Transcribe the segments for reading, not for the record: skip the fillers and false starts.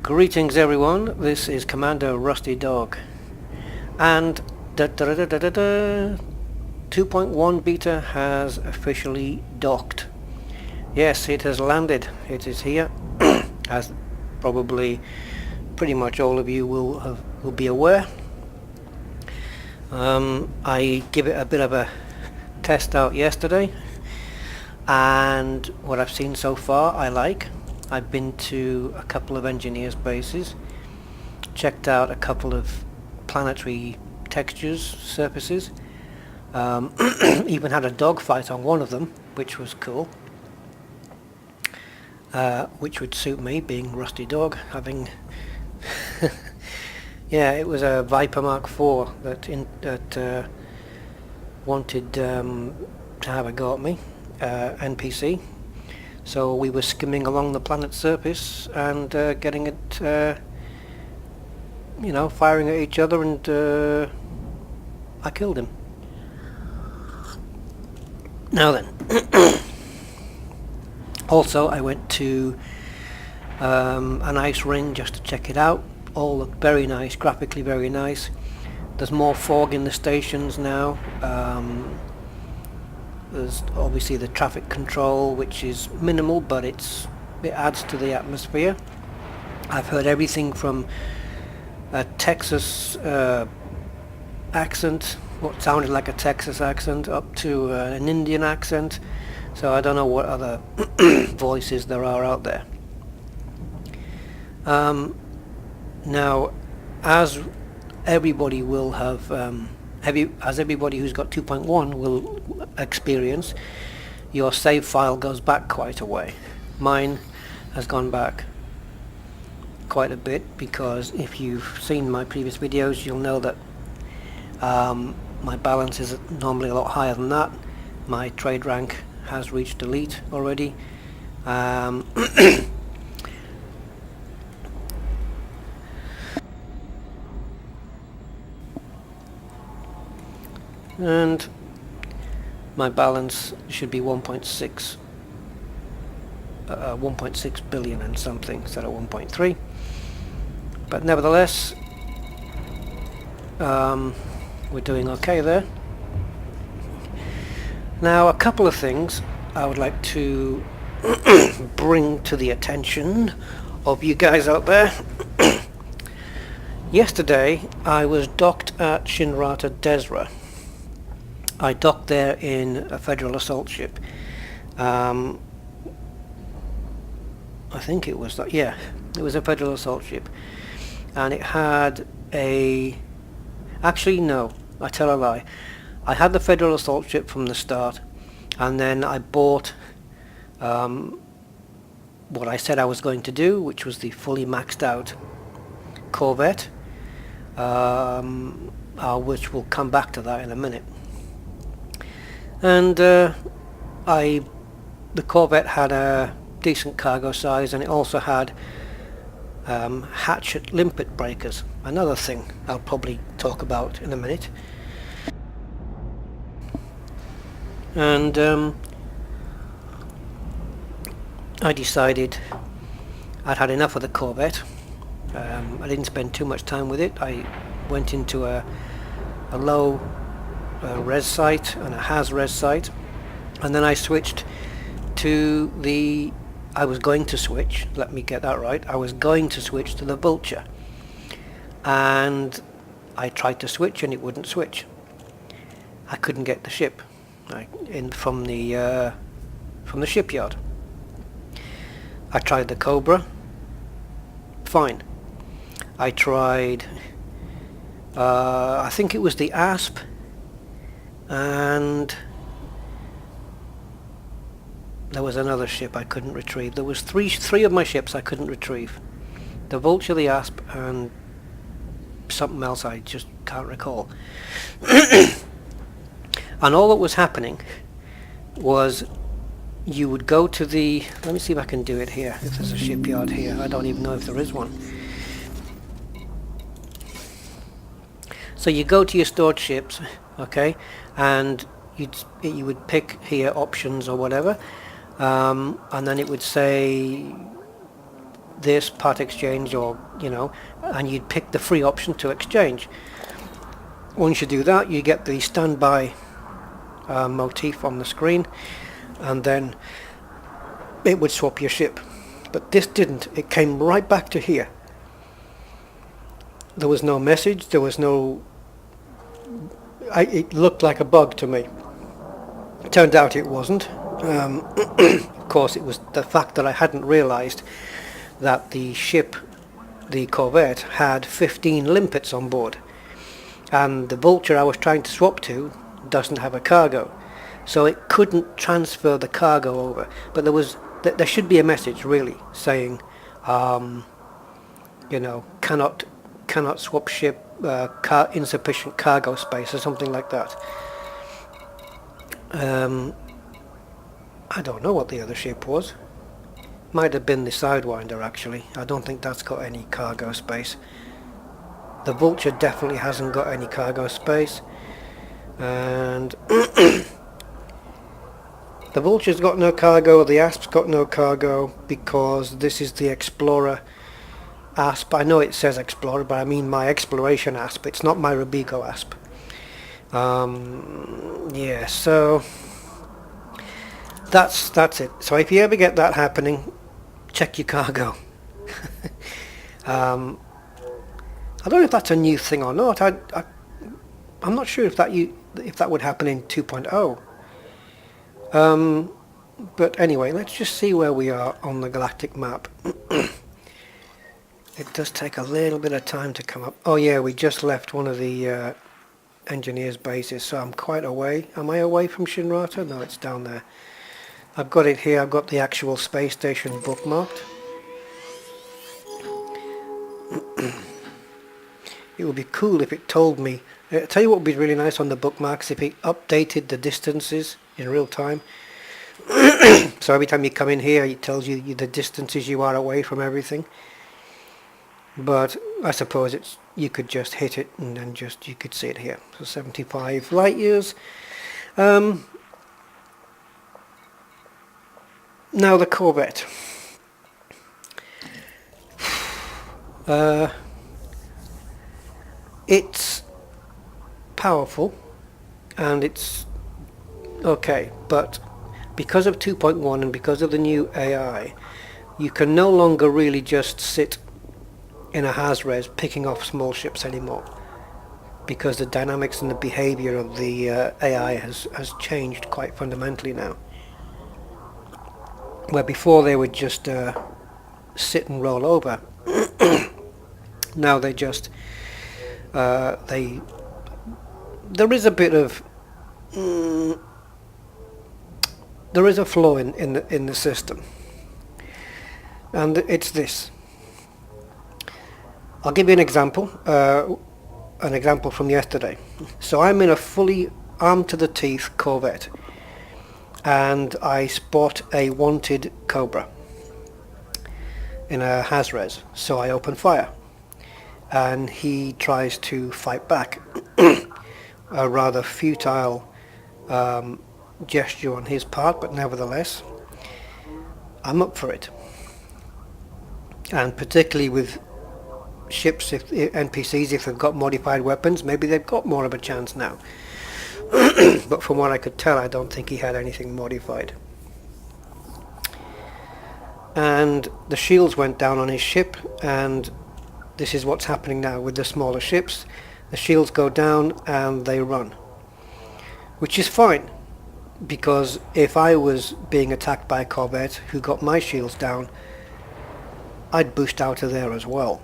Greetings everyone, this is Commander Rusty Dog, and 2.1 beta has officially docked. Yes, it has landed, it is here, as probably pretty much all of you will be aware. I give it a bit of a test out yesterday, and what I've seen so far I like. I've been to a couple of engineers' bases, checked out a couple of planetary textures, surfaces, even had a dogfight on one of them, which was cool, which would suit me, being Rusty Dog, having yeah, it was a Viper Mark IV that wanted to have a go at me, NPC. So we were skimming along the planet's surface and getting it, firing at each other, and I killed him. Now then, also I went to an ice ring just to check it out. All looked very nice, graphically very nice. There's more fog in the stations now. There's obviously the traffic control, which is minimal, but it adds to the atmosphere. I've heard everything from a Texas accent, what sounded like a Texas accent, up to an Indian accent. So I don't know what other voices there are out there. Now, as everybody will have as everybody who's got 2.1 will experience, your save file goes back quite a way. Mine has gone back quite a bit, because if you've seen my previous videos you'll know that my balance is normally a lot higher than that. My trade rank has reached elite already. And my balance should be 1.6 billion and something instead of 1.3, but nevertheless we're doing okay there. Now, a couple of things I would like to bring to the attention of you guys out there. Yesterday I was docked at Shinrarta Dezhra. I docked there in a Federal assault ship. I think it was that, yeah, it was a Federal assault ship, and it had actually no, I tell a lie. I had the Federal assault ship from the start, and then I bought what I said I was going to do, which was the fully maxed out Corvette, which we'll come back to that in a minute. And the Corvette had a decent cargo size, and it also had hatchet limpet breakers, another thing I'll probably talk about in a minute. And I decided I'd had enough of the Corvette. I didn't spend too much time with it. I went into a low res site and a has res site, and then I switched to I was going to switch to the Vulture, and I tried to switch and it wouldn't switch. I couldn't get the ship from the shipyard. I tried the Cobra, fine. I tried I think it was the Asp, and there was another ship I couldn't retrieve. There was three of my ships I couldn't retrieve. The Vulture, the Asp, and something else I just can't recall. And all that was happening was you would go to the... Let me see if I can do it here, if there's a shipyard here. I don't even know if there is one. So you go to your stored ships, okay, and you would pick here options or whatever, and then it would say this part exchange, or and you'd pick the free option to exchange. Once you do that, you get the standby motif on the screen, and then it would swap your ship. But this didn't. It came right back to here. There was no message, there was no... it looked like a bug to me. It turned out it wasn't. Of course, it was the fact that I hadn't realised that the ship, the Corvette, had 15 limpets on board. And the Vulture I was trying to swap to doesn't have a cargo. So it couldn't transfer the cargo over. But there should be a message, really, saying, cannot swap ship, insufficient cargo space, or something like that. I don't know what the other ship was. Might have been the Sidewinder, actually. I don't think that's got any cargo space. The Vulture definitely hasn't got any cargo space. And the Vulture's got no cargo, the Asp's got no cargo, because this is the Explorer Asp. I know it says Explorer, but I mean my Exploration Asp. It's not my Robigo Asp. Yeah, so that's it. So if you ever get that happening, check your cargo. I don't know if that's a new thing or not. I'm not sure if that would happen in 2.0. But anyway, let's just see where we are on the galactic map. It does take a little bit of time to come up. Oh yeah, we just left one of the engineers' bases, so I'm quite away. Am I away from Shinrarta? No, it's down there. I've got it here. I've got the actual space station bookmarked. It would be cool if it told me. I'll tell you what would be really nice on the bookmarks, if it updated the distances in real time. So every time you come in here, it tells you the distances you are away from everything. But I suppose you could just hit it and then you could see it here. So 75 light years. Now the Corvette. It's powerful and it's okay, but because of 2.1 and because of the new AI, you can no longer really just sit in a Haz-Res picking off small ships anymore, because the dynamics and the behavior of the AI has changed quite fundamentally now. Where before they would just sit and roll over, now they just there is a bit of there is a flaw in the system, and it's this. I'll give you an example from yesterday. So I'm in a fully armed to the teeth Corvette, and I spot a wanted Cobra in a Haz-Res. So I open fire, and he tries to fight back. A rather futile gesture on his part, but nevertheless, I'm up for it. And particularly with ships, if NPCs, if they've got modified weapons, maybe they've got more of a chance now. But from what I could tell, I don't think he had anything modified. And the shields went down on his ship, and this is what's happening now with the smaller ships. The shields go down and they run, which is fine, because if I was being attacked by a Corvette who got my shields down, I'd boost out of there as well.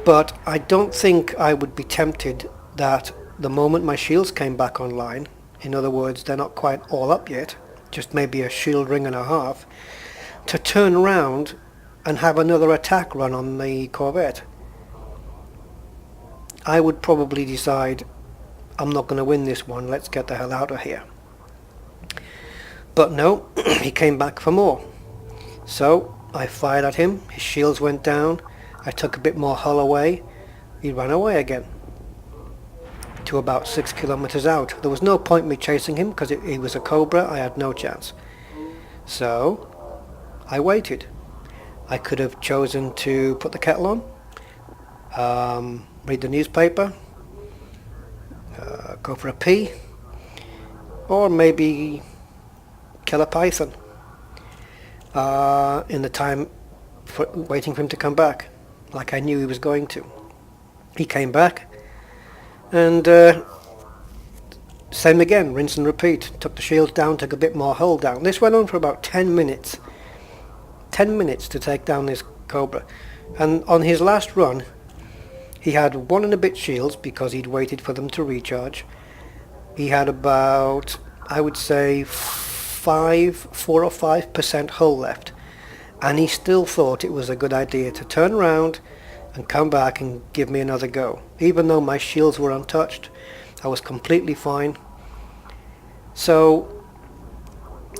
But I don't think I would be tempted that the moment my shields came back online, in other words, they're not quite all up yet, just maybe a shield ring and a half, to turn around and have another attack run on the Corvette. I would probably decide, I'm not going to win this one, let's get the hell out of here. But no, he came back for more. So I fired at him, his shields went down, I took a bit more hull away, he ran away again to about 6 kilometers out. There was no point me chasing him because he was a Cobra, I had no chance. So I waited, I could have chosen to put the kettle on, read the newspaper, go for a pee, or maybe kill a python in the time waiting for him to come back, like I knew he was going to. He came back, and same again, rinse and repeat. Took the shield down, took a bit more hull down. This went on for about 10 minutes. 10 minutes to take down this Cobra. And on his last run, he had 1 and a bit shields because he'd waited for them to recharge. He had about, I would say, 4 or 5% hull left. And he still thought it was a good idea to turn around and come back and give me another go. Even though my shields were untouched, I was completely fine. So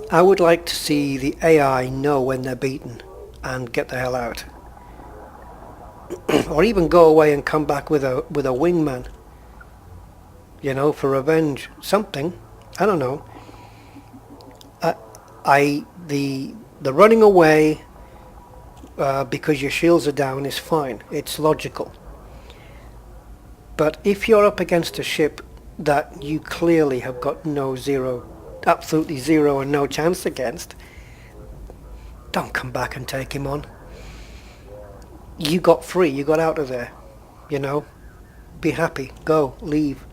I would like to see the AI know when they're beaten and get the hell out. Or even go away and come back with a wingman. You know, for revenge. Something. I don't know. The running away because your shields are down is fine. It's logical. But if you're up against a ship that you clearly have got absolutely zero and no chance against, don't come back and take him on. You got free, you got out of there, you know. Be happy, go, leave.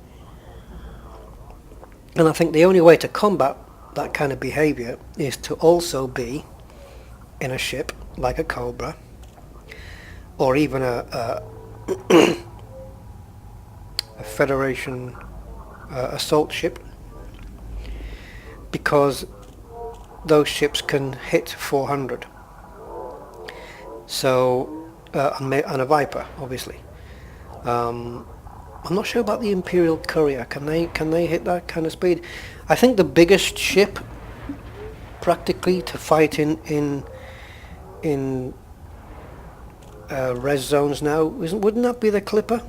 And I think the only way to combat that kind of behaviour is to also be in a ship like a Cobra, or even a Federation assault ship, because those ships can hit 400. So, and a Viper, obviously. I'm not sure about the Imperial Courier. Can they hit that kind of speed? I think the biggest ship, practically, to fight in res zones now, wouldn't that be the Clipper?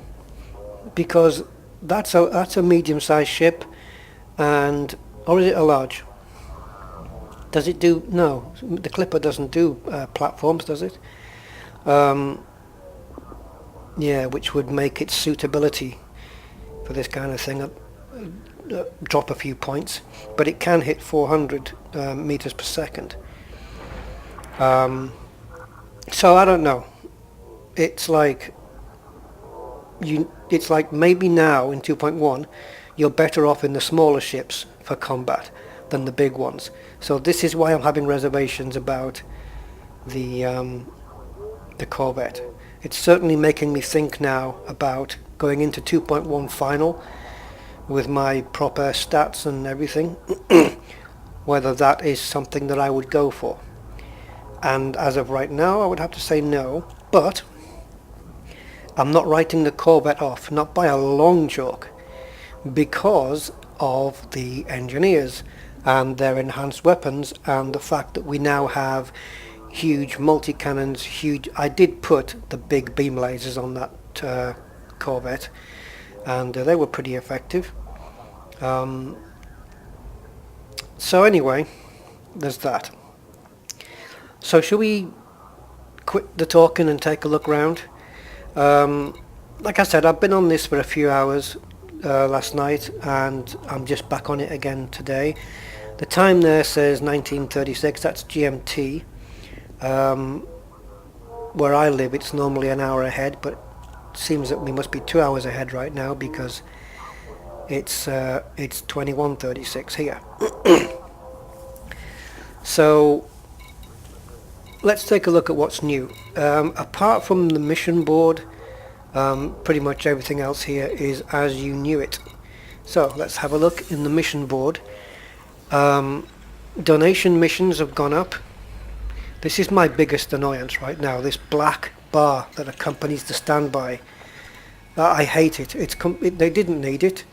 Because that's a medium-sized ship, or is it a large? Does it do? No, the Clipper doesn't do platforms, does it? Yeah, which would make its suitability for this kind of thing drop a few points, but it can hit 400 meters per second. So I don't know. It's like maybe now in 2.1 you're better off in the smaller ships for combat than the big ones. So this is why I'm having reservations about the Corvette. It's certainly making me think now about going into 2.1 final with my proper stats and everything, whether that is something that I would go for. And as of right now, I would have to say no, but I'm not writing the Corvette off, not by a long chalk, because of the engineers and their enhanced weapons and the fact that we now have huge multi-cannons, I did put the big beam lasers on that Corvette, and they were pretty effective. So anyway, there's that. So shall we quit the talking and take a look round? Like I said, I've been on this for a few hours last night, and I'm just back on it again today. The time there says 1936, that's GMT. Where I live, it's normally an hour ahead, but it seems that we must be 2 hours ahead right now because it's 21:36 here. So let's take a look at what's new. Apart from the mission board, pretty much everything else here is as you knew it. So let's have a look in the mission board. Donation missions have gone up. This is my biggest annoyance right now, this black bar that accompanies the standby. I hate it. They didn't need it.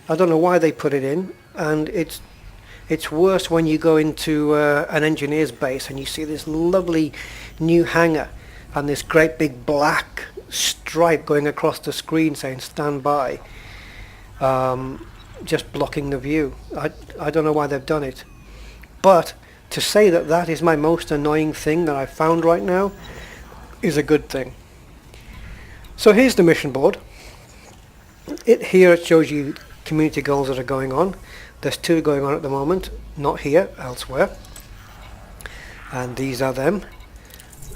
I don't know why they put it in, and it's worse when you go into an engineer's base and you see this lovely new hangar and this great big black stripe going across the screen saying standby, just blocking the view. I don't know why they've done it. But to say that that is my most annoying thing that I've found right now is a good thing. So here's the mission board. Here it shows you community goals that are going on. There's 2 going on at the moment, not here, elsewhere. And these are them.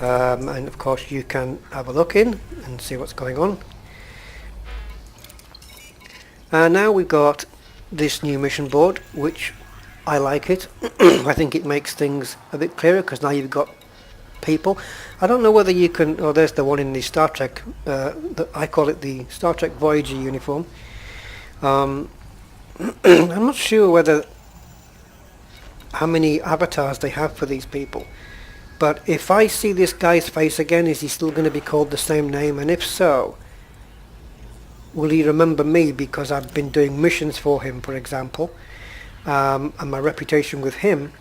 And of course you can have a look in and see what's going on. And now we've got this new mission board, which I like it. I think it makes things a bit clearer because now you've got people. I don't know whether you can, oh there's the one in the Star Trek, I call it the Star Trek Voyager uniform. I'm not sure whether how many avatars they have for these people, but if I see this guy's face again, is he still going to be called the same name? And if so, will he remember me because I've been doing missions for him, for example, and my reputation with him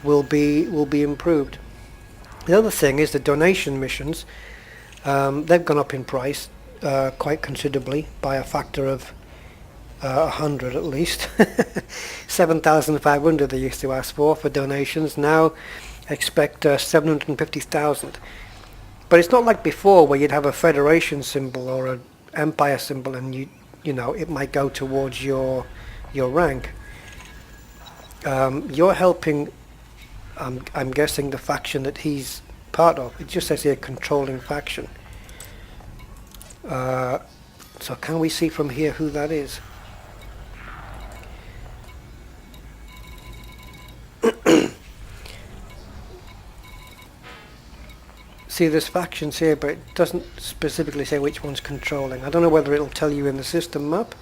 will be improved. The other thing is the donation missions. They've gone up in price quite considerably by a factor of 100 at least. 7,500 they used to ask for donations. Now expect 750,000. But it's not like before where you'd have a Federation symbol or an Empire symbol and you know it might go towards your rank. You're helping, I'm guessing, the faction that he's part of. It just says here controlling faction. So can we see from here who that is? See, there's factions here, but it doesn't specifically say which one's controlling. I don't know whether it'll tell you in the system map.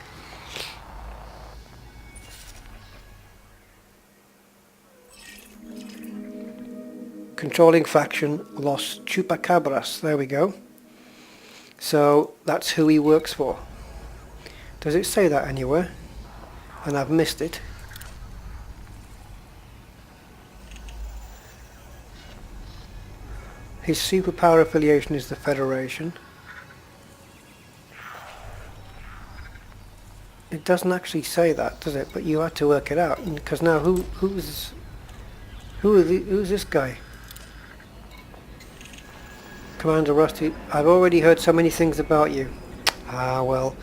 Controlling faction Los Chupacabras. There we go. So that's who he works for. Does it say that anywhere? And I've missed it. His superpower affiliation is the Federation. It doesn't actually say that, does it? But you have to work it out. Because now who's this guy? Commander Rusty, I've already heard so many things about you. Ah, well,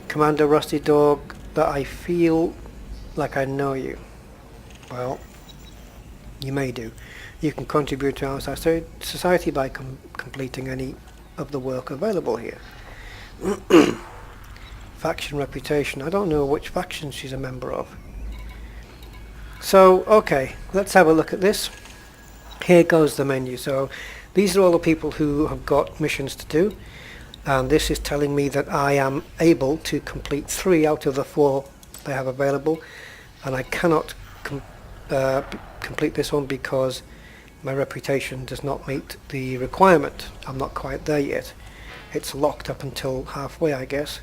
Commander Rusty Dog, that I feel like I know you. Well, you may do. You can contribute to our society by completing any of the work available here. Faction reputation. I don't know which faction she's a member of. So, okay, let's have a look at this. Here goes the menu. So, these are all the people who have got missions to do. And this is telling me that I am able to complete 3 out of the 4 they have available. And I cannot complete this one because my reputation does not meet the requirement. I'm not quite there yet. It's locked up until halfway, I guess.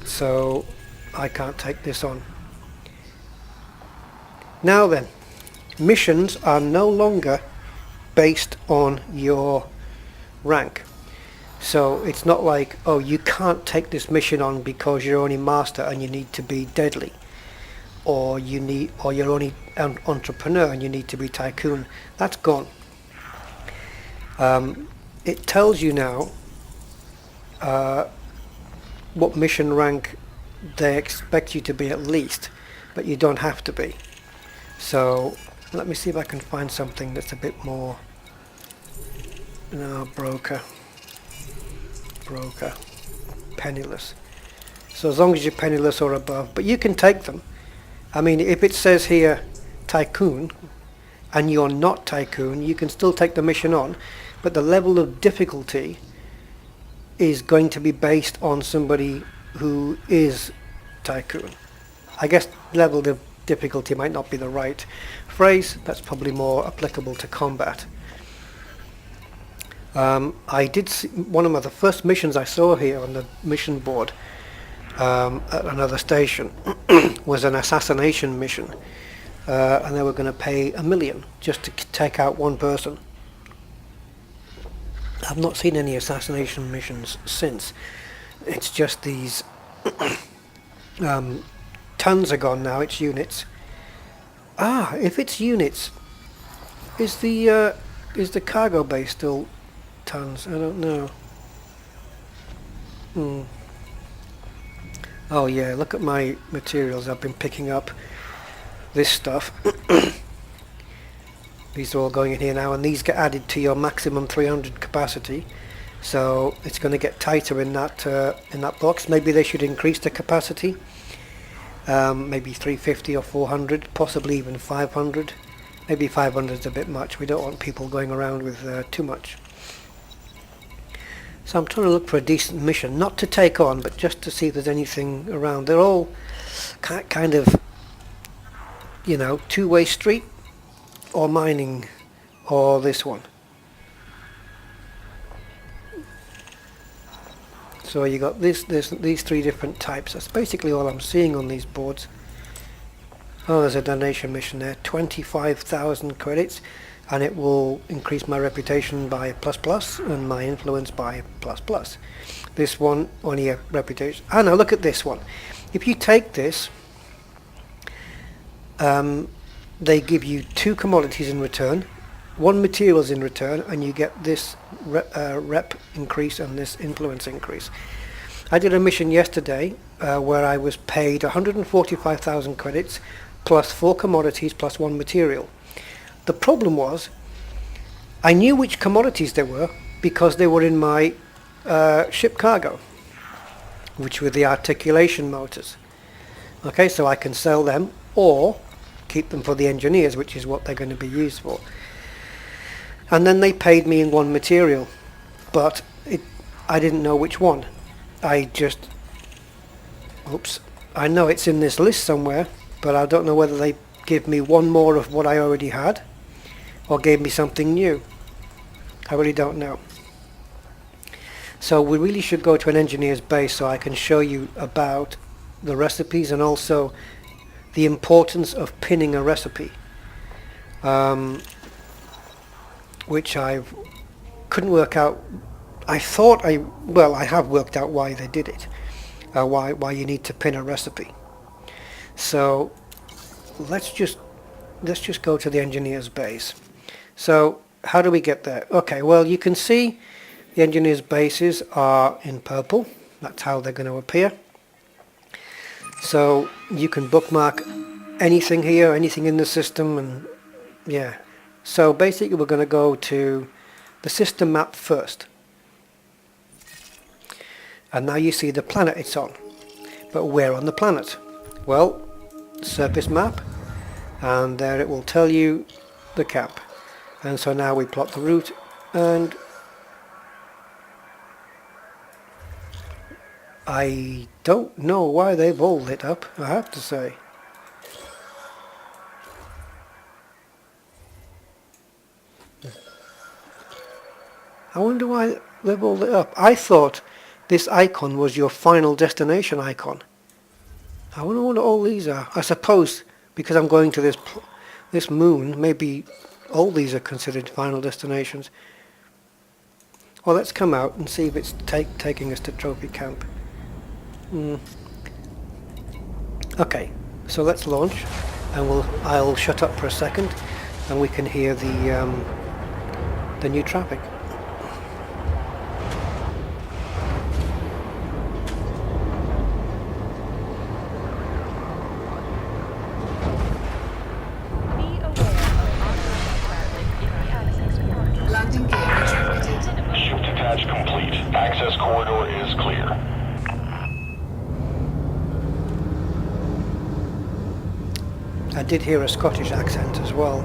So I can't take this on. Now then, missions are no longer based on your rank. So it's not like, oh, you can't take this mission on because you're only master and you need to be deadly. Or you're only an entrepreneur and you need to be tycoon. That's gone. It tells you now what mission rank they expect you to be at least, but you don't have to be. So let me see if I can find something that's a bit more. No, broker, penniless. So as long as you're penniless or above, but you can take them. I mean, if it says here tycoon and you're not tycoon, you can still take the mission on, but the level of difficulty is going to be based on somebody who is tycoon. I guess level of difficulty might not be the right phrase. That's probably more applicable to combat. I did see one of the first missions I saw here on the mission board at another station was an assassination mission, and they were going to pay $1 million just to take out one person. I've not seen any assassination missions since. It's just these tons are gone now. It's units. Ah, if it's units, is the cargo bay still tons? I don't know. Oh yeah, look at my materials. I've been picking up this stuff. These are all going in here now, and these get added to your maximum 300 capacity. So it's going to get tighter in that box. Maybe they should increase the capacity. Maybe 350 or 400, possibly even 500. Maybe 500 is a bit much. We don't want people going around with too much. So I'm trying to look for a decent mission, not to take on, but just to see if there's anything around. They're all kind of, you know, two-way street, or mining, or this one. So you got these three different types. That's basically all I'm seeing on these boards. Oh, there's a donation mission there, 25,000 credits, and it will increase my reputation by ++ and my influence by ++. This one, only a reputation. Ah, now look at this one. If you take this, they give you 2 commodities in return, 1 materials in return, and you get this rep increase and this influence increase. I did a mission yesterday where I was paid 145,000 credits plus 4 commodities plus 1 material. The problem was I knew which commodities they were because they were in my ship cargo, which were the articulation motors. Okay, so I can sell them or keep them for the engineers, which is what they're going to be used for. And then they paid me in 1 material, but I didn't know which one. I know it's in this list somewhere, but I don't know whether they give me 1 more of what I already had or gave me something new. I really don't know. So we really should go to an engineer's base so I can show you about the recipes and also the importance of pinning a recipe, which I couldn't work out. I have worked out why they did it, why you need to pin a recipe. So let's just go to the engineer's base. So how do we get there? Okay, well, you can see the engineer's bases are in purple. That's how they're going to appear. So you can bookmark anything here, anything in the system, and yeah. So basically we're going to go to the system map first. And now you see the planet it's on. But where on the planet? Well, surface map, and there it will tell you the camp. And so now we plot the route, and I don't know why they've all lit up, I have to say. I wonder why they've all lit up. I thought this icon was your final destination icon. I wonder what all these are. I suppose because I'm going to this moon, maybe all these are considered final destinations. Well, let's come out and see if it's taking us to Trophy Camp. Okay, so let's launch, and I'll shut up for a second, and we can hear the new traffic. I did hear a Scottish accent as well.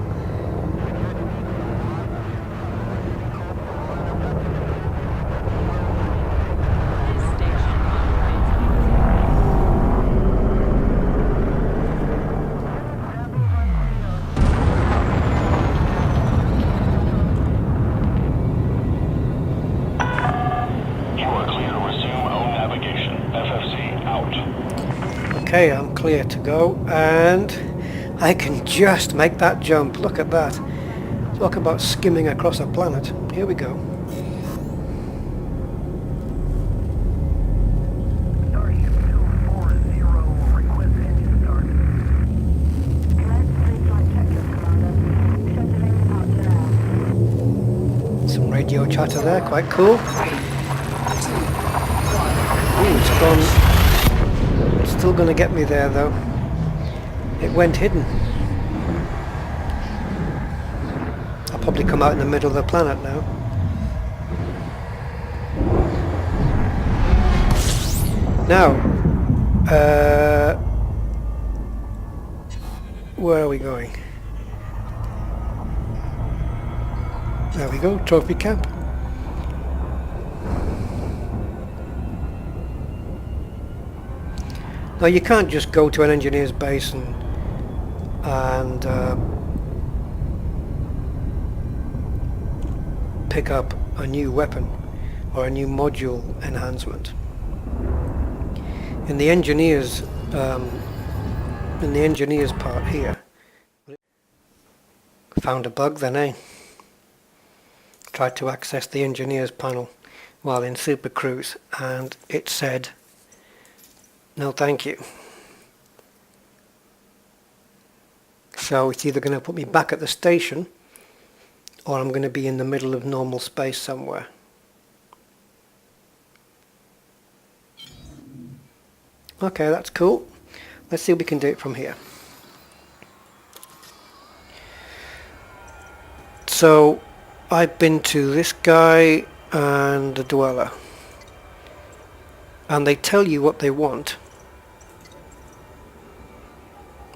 You are clear to resume own navigation. FFC out. Okay, I'm clear to go, and I can just make that jump. Look at that. Talk about skimming across a planet. Here we go. Some radio chatter there, quite cool. Ooh, it's gone. It's still going to get me there though. It went hidden. I'll probably come out in the middle of the planet now. Now, where are we going? There we go, trophy camp. Now you can't just go to an engineer's base and pick up a new weapon or a new module enhancement. In the engineers part here, found a bug then, eh? Tried to access the engineers panel while in Super Cruise, and it said, "No, thank you." So it's either going to put me back at the station, or I'm going to be in the middle of normal space somewhere. Okay, that's cool. Let's see if we can do it from here. So I've been to this guy and the Dweller, and they tell you what they want.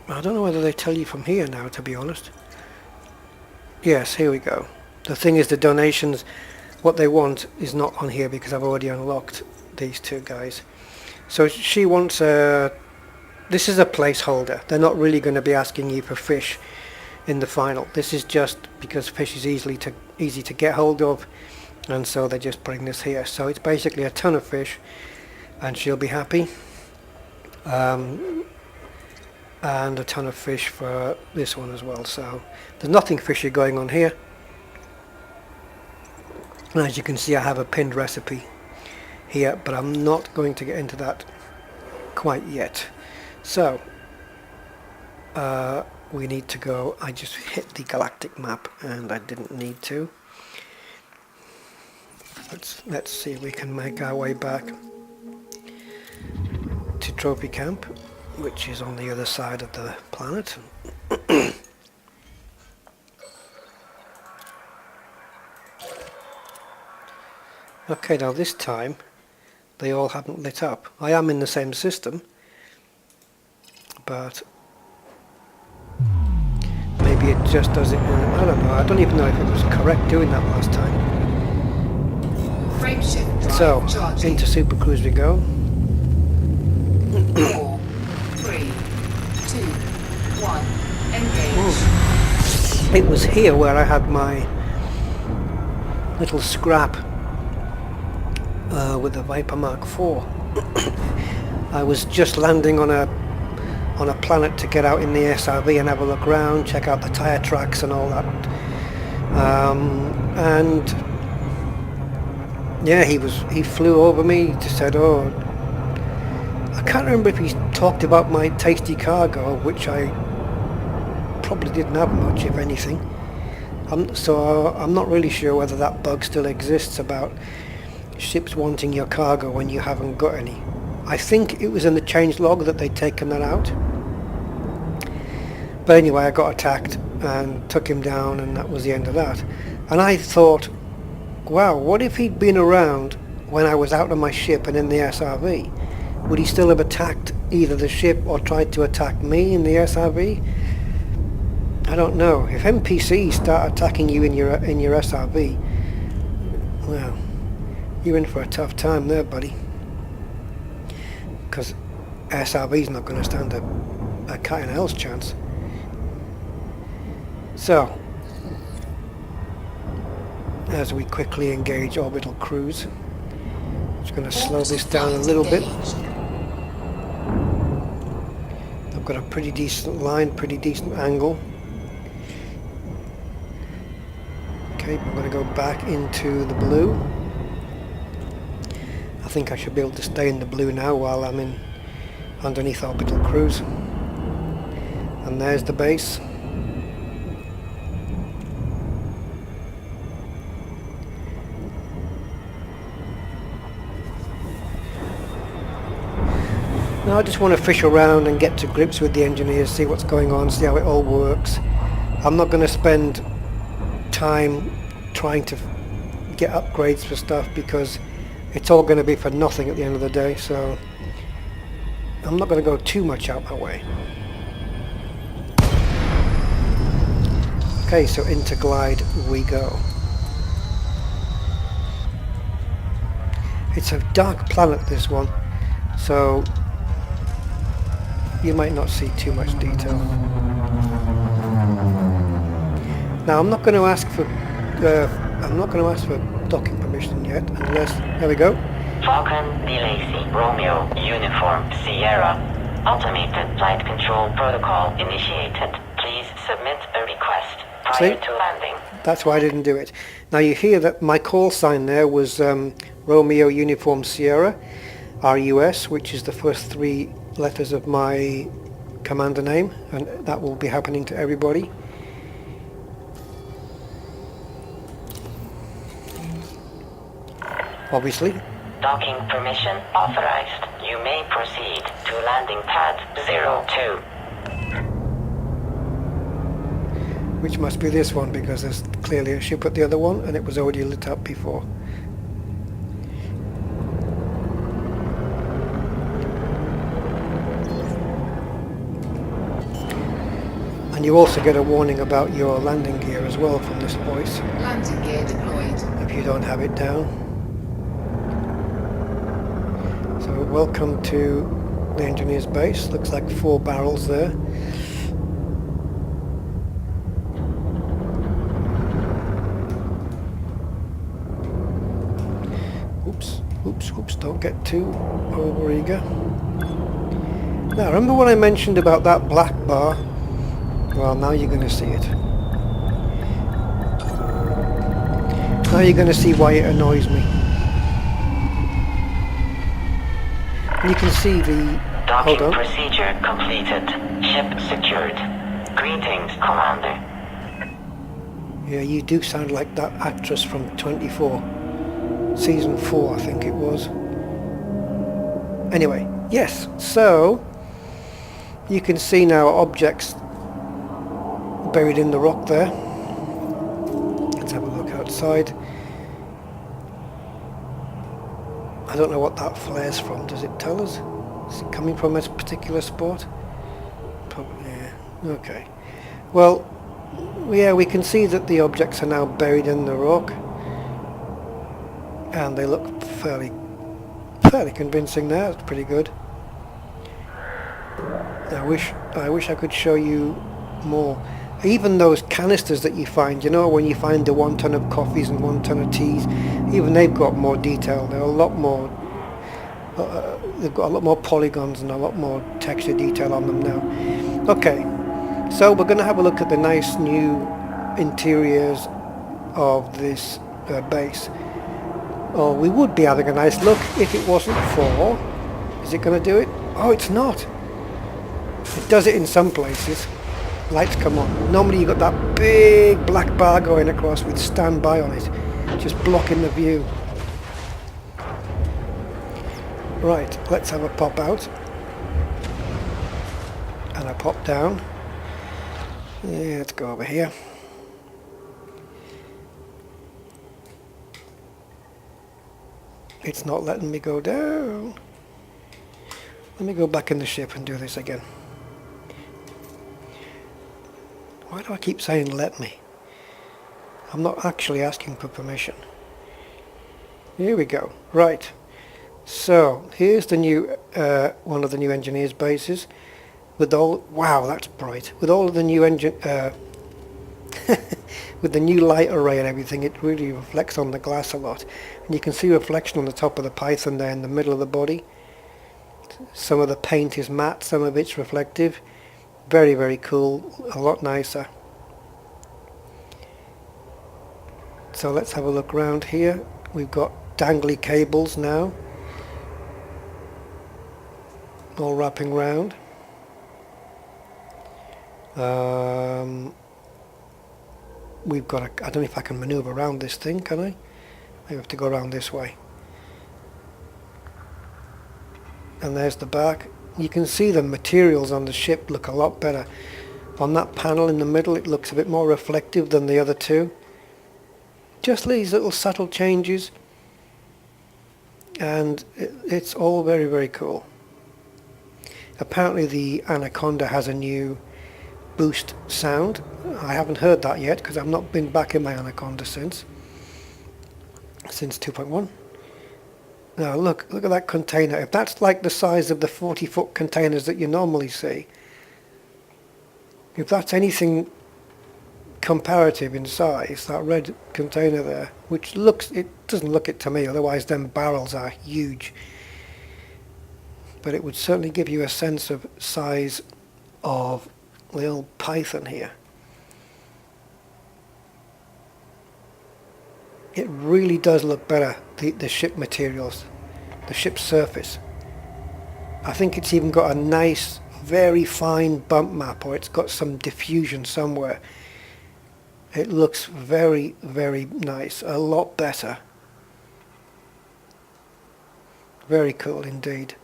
I don't know whether they tell you from here now, to be honest. Yes, here we go. The thing is, the donations, what they want is not on here because I've already unlocked these two guys. So she wants this is a placeholder. They're not really going to be asking you for fish in the final. This is just because fish is easy to get hold of, and so they're just putting this here. So it's basically a ton of fish, and she'll be happy. And a ton of fish for this one as well. So there's nothing fishy going on here. And as you can see, I have a pinned recipe here, but I'm not going to get into that quite yet. So we need to go. I just hit the galactic map and I didn't need to. Let's see if we can make our way back to Trophy Camp, which is on the other side of the planet. Okay, now this time they all haven't lit up. I am in the same system, but maybe it just does it in, I don't know. I don't even know if it was correct doing that last time. So, into Super Cruise we go. 4, 3, 2, 1, engage. It was here where I had my little scrap with the Viper Mark IV. I was just landing on a planet to get out in the SRV and have a look around, check out the tyre tracks and all that. And yeah, he flew over me, just said, "Oh, I can't remember if he talked about my tasty cargo, which I probably didn't have much, if anything. So I'm not really sure whether that bug still exists about ships wanting your cargo when you haven't got any. I think it was in the change log that they'd taken that out. But anyway, I got attacked and took him down, and that was the end of that. And I thought, wow, what if he'd been around when I was out on my ship and in the SRV? Would he still have attacked either the ship or tried to attack me in the SRV? I don't know. If NPCs start attacking you in your SRV, well, you're in for a tough time there, buddy. Because SRV's not going to stand a cat in hell's chance. So, as we quickly engage orbital cruise, just going to slow this down a little bit. I've got a pretty decent line, pretty decent angle. Okay, I'm going to go back into the blue. I think I should be able to stay in the blue now while I'm in underneath orbital cruise. And there's the base. Now I just want to fish around and get to grips with the engineers, see what's going on, see how it all works. I'm not going to spend time trying to get upgrades for stuff because it's all going to be for nothing at the end of the day, so I'm not going to go too much out my way. Okay, so into glide we go. It's a dark planet, this one, so you might not see too much detail. Now I'm not going to ask for docking permission yet, unless there we go. Falcon Delacy Romeo Uniform Sierra. Automated flight control protocol initiated. Please submit a request prior See? to landing. That's why I didn't do it. Now you hear that my call sign there was Romeo Uniform Sierra, RUS, which is the first 3 letters of my commander name, and that will be happening to everybody. Obviously. Docking permission authorized. You may proceed to landing pad 02. Which must be this one because there's clearly a ship at the other one and it was already lit up before. And you also get a warning about your landing gear as well from this voice Landing gear deployed. if you don't have it down. So welcome to the engineer's base. Looks like 4 barrels there. Oops, don't get too over-eager. Now, remember what I mentioned about that black bar? Well, now you're going to see it. Now you're going to see why it annoys me. You can see the... Docking Hold on. procedure completed. Ship secured. Greetings, Commander. Yeah, you do sound like that actress from 24. Season 4, I think it was. Anyway, yes, so you can see now objects buried in the rock there. Let's have a look outside. I don't know what that flare's from. Does it tell us? Is it coming from a particular spot? Probably, yeah. Okay. Well, yeah, we can see that the objects are now buried in the rock. And they look fairly convincing there. It's pretty good. I wish I could show you more. Even those canisters that you find, you know, when you find the 1 ton of coffees and 1 ton of teas, even they've got more detail. They're a lot more. They've got a lot more polygons and a lot more texture detail on them now. Okay, so we're going to have a look at the nice new interiors of this base. Oh, we would be having a nice look if it wasn't for... Is it going to do it? Oh, it's not. It does it in some places. Lights come on. Normally you've got that big black bar going across with standby on it, just blocking the view. Right, let's have a pop out. And a pop down. Yeah, let's go over here. It's not letting me go down. Let me go back in the ship and do this again. Why do I keep saying let me? I'm not actually asking for permission. Here we go. Right. So, here's the new, one of the new engineers' bases. With all, wow, that's bright. With all of the new engine, with the new light array and everything, it really reflects on the glass a lot. And you can see reflection on the top of the Python there in the middle of the body. Some of the paint is matte, some of it's reflective. Very, very cool, a lot nicer. So let's have a look around here. We've got dangly cables now, all wrapping round. We've got I don't know if I can maneuver around this thing, can I? I have to go around this way. And there's the back. you can see the materials on the ship look a lot better. On that panel in the middle, it looks a bit more reflective than the other two. Just these little subtle changes, and it's all very, very cool. Apparently the Anaconda has a new boost sound. I haven't heard that yet because I've not been back in my Anaconda since 2.1. Now look at that container. If that's like the size of the 40-foot containers that you normally see, if that's anything comparative in size, that red container there, which looks, it doesn't look it to me, otherwise them barrels are huge, but it would certainly give you a sense of size of the old Python here. It really does look better, the ship materials, the ship's surface. I think it's even got a nice, very fine bump map, or it's got some diffusion somewhere. It looks very, very nice, a lot better. Very cool indeed.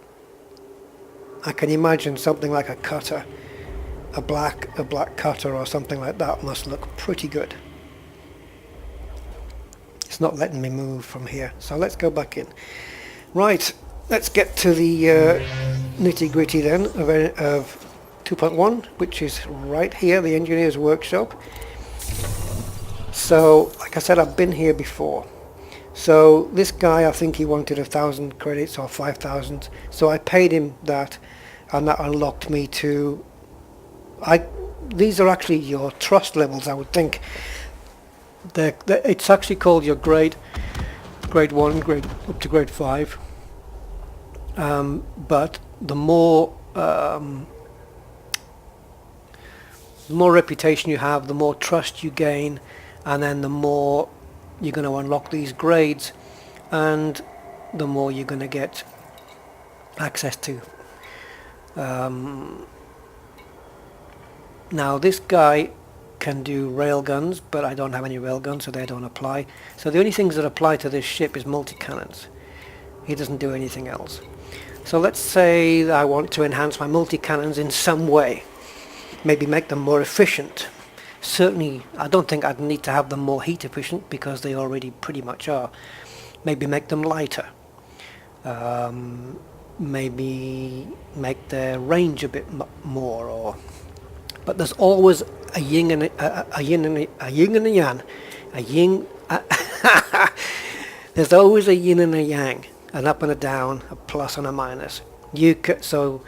I can imagine something like a cutter, a black cutter or something like that must look pretty good. It's not letting me move from here, so let's go back in. Right, let's get to the nitty-gritty then of 2.1, which is right here, the engineer's workshop. So, like I said, I've been here before. So this guy, I think he wanted 1,000 credits or 5,000, so I paid him that, and that unlocked me to... these are actually your trust levels, I would think. It's actually called your grade 1, grade up to grade 5. But the more reputation you have, the more trust you gain, and then the more you're going to unlock these grades, and the more you're going to get access to. Now this guy can do railguns, but I don't have any railguns, so they don't apply. So the only things that apply to this ship is multi-cannons. He doesn't do anything else. So let's say that I want to enhance my multi-cannons in some way. Maybe make them more efficient. Certainly, I don't think I'd need to have them more heat efficient because they already pretty much are. Maybe make them lighter. Maybe make their range a bit more. But there's always a yin and a yin and a yang. There's always a yin and a yang, an up and a down, a plus and a minus. So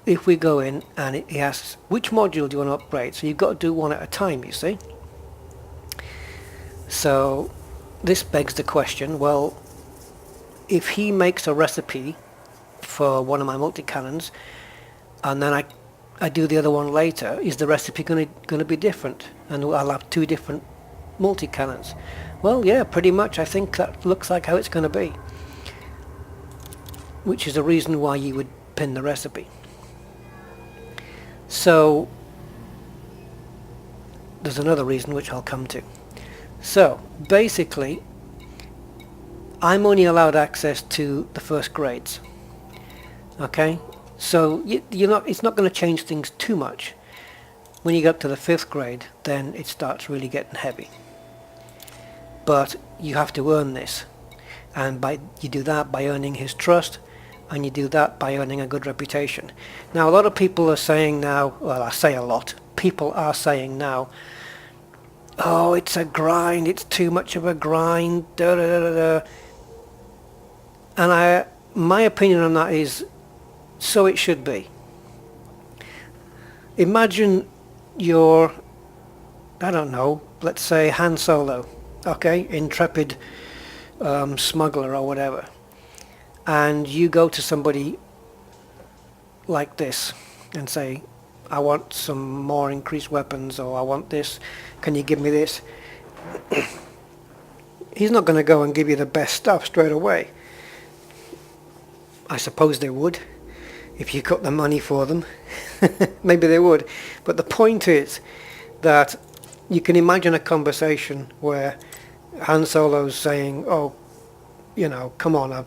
if we go in and it asks which module do you want to upgrade, so you've got to do one at a time, you see. So this begs the question, well, if he makes a recipe for one of my multi-cannons and then I do the other one later, is the recipe going to be different, and I'll have two different multi-cannons? Well, yeah, pretty much. I think that looks like how it's going to be, which is the reason why you would pin the recipe. So there's another reason which I'll come to. So basically I'm only allowed access to the first grades, okay? So it's not going to change things too much. When you get up to the 5th grade, then it starts really getting heavy. But you have to earn this, and you do that by earning his trust, and you do that by earning a good reputation. Now a lot of people are saying now, well, I say a lot, people are saying now, oh, it's a grind, it's too much of a grind, da da da da. And my opinion on that is, so it should be. Imagine you're, I don't know, let's say Han Solo, okay, intrepid smuggler or whatever, and you go to somebody like this and say, I want some more increased weapons, or I want this, can you give me this? He's not going to go and give you the best stuff straight away. I suppose they would, if you got the money for them. Maybe they would. But the point is that you can imagine a conversation where Han Solo's saying, oh, you know, come on,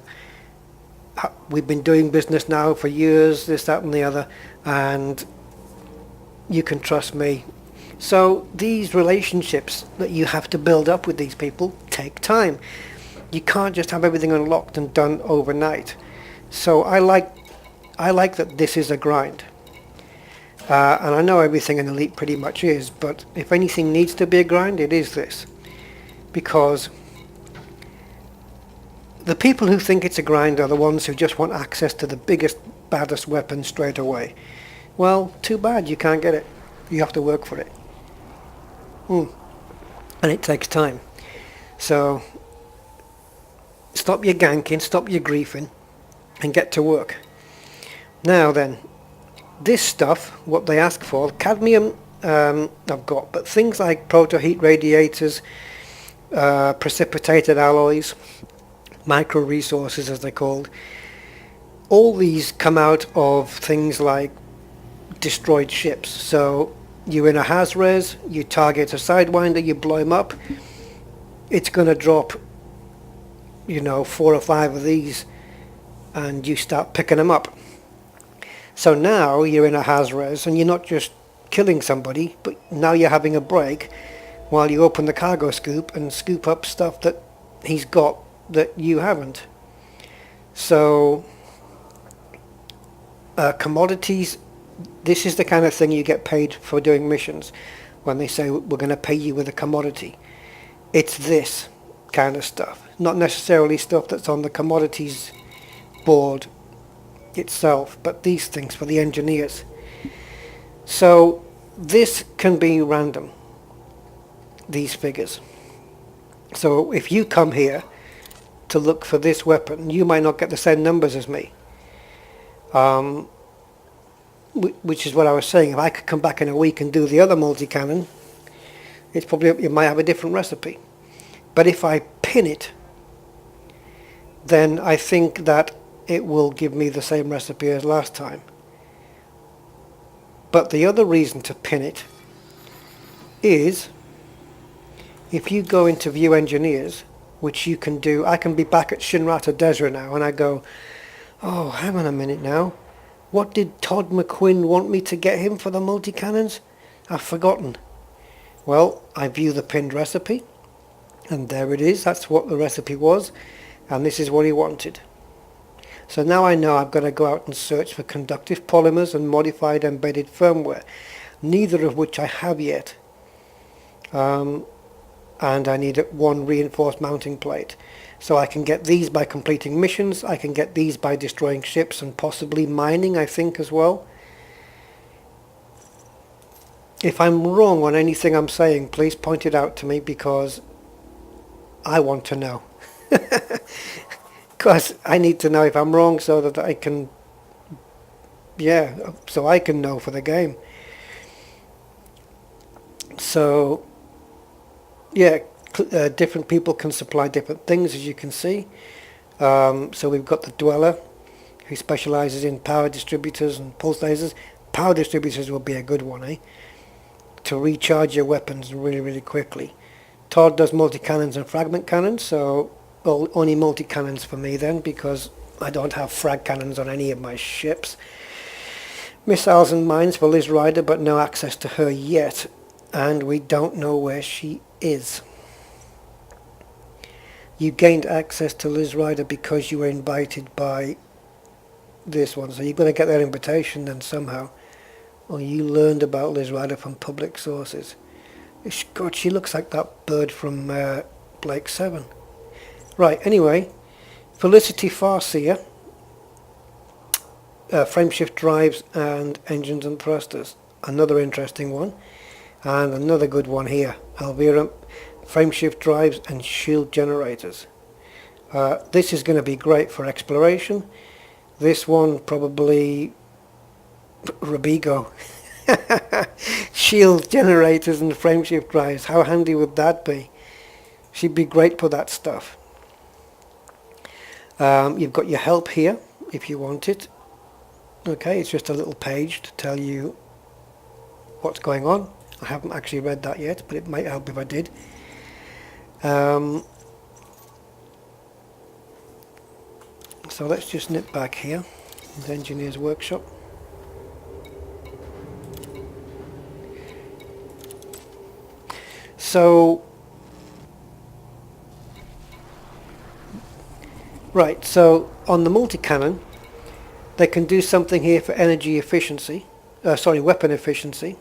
we've been doing business now for years, this, that and the other, and you can trust me. So these relationships that you have to build up with these people take time. You can't just have everything unlocked and done overnight. So I like that this is a grind. And I know everything in Elite pretty much is, but if anything needs to be a grind, it is this. Because the people who think it's a grind are the ones who just want access to the biggest, baddest weapon straight away. Well, too bad, you can't get it. You have to work for it. And it takes time. So stop your ganking, stop your griefing, and get to work. Now then, this stuff, what they ask for, cadmium I've got, but things like proto-heat radiators, precipitated alloys, micro resources as they're called, all these come out of things like destroyed ships. So you're in a Haz-Res, you target a Sidewinder, you blow him up, it's going to drop, 4 or 5 of these, and you start picking them up. So now you're in a Haz-Res, and you're not just killing somebody, but now you're having a break while you open the cargo scoop and scoop up stuff that he's got that you haven't. So commodities, this is the kind of thing you get paid for doing missions. When they say we're going to pay you with a commodity, it's this kind of stuff, not necessarily stuff that's on the commodities board itself, but these things for the engineers. So this can be random, these figures. So if you come here to look for this weapon, you might not get the same numbers as me. Which is what I was saying. If I could come back in a week and do the other multi-cannon, it might have a different recipe. But if I pin it, then I think that it will give me the same recipe as last time. But the other reason to pin it is if you go into View Engineers, which you can do, I can be back at Shinrata Desra now, and I go, oh, hang on a minute now. What did Todd McQuinn want me to get him for the multi-cannons? I've forgotten. Well, I view the pinned recipe, and there it is. That's what the recipe was, and this is what he wanted. So now I know I've got to go out and search for conductive polymers and modified embedded firmware, neither of which I have yet. And I need one reinforced mounting plate. So I can get these by completing missions, I can get these by destroying ships and possibly mining, I think, as well. If I'm wrong on anything I'm saying, please point it out to me, because I want to know. Because I need to know if I'm wrong so that I can, so I can know for the game. So, different people can supply different things, as you can see. So we've got the Dweller, who specializes in power distributors and pulse lasers. Power distributors will be a good one, to recharge your weapons really, really quickly. Todd does multi-cannons and fragment cannons, so only multi-cannons for me then, because I don't have frag cannons on any of my ships. Missiles and mines for Liz Ryder, but no access to her yet, and we don't know where she is. You gained access to Liz Ryder because you were invited by this one, so you're going to get that invitation then somehow. Or you learned about Liz Ryder from public sources. God, she looks like that bird from Blake 7. Right, anyway, Felicity Farseer, frameshift drives and engines and thrusters. Another interesting one. And another good one here, Alvira, frameshift drives and shield generators. This is going to be great for exploration. This one probably Robigo. Shield generators and frameshift drives. How handy would that be? She'd be great for that stuff. You've got your help here if you want it. Okay, it's just a little page to tell you what's going on. I haven't actually read that yet, but it might help if I did. So let's just nip back here, the engineer's workshop. So, right, so on the multi-cannon, they can do something here for energy efficiency, weapon efficiency.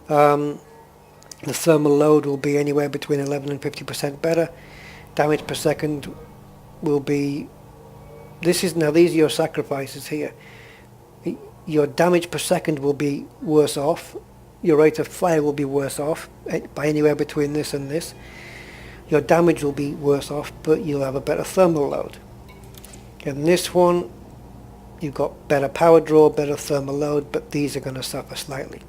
The thermal load will be anywhere between 11 and 50% better. Damage per second will be, these are your sacrifices here. Your damage per second will be worse off. Your rate of fire will be worse off by anywhere between this and this. Your damage will be worse off, but you'll have a better thermal load. And this one, you've got better power draw, better thermal load, but these are going to suffer slightly.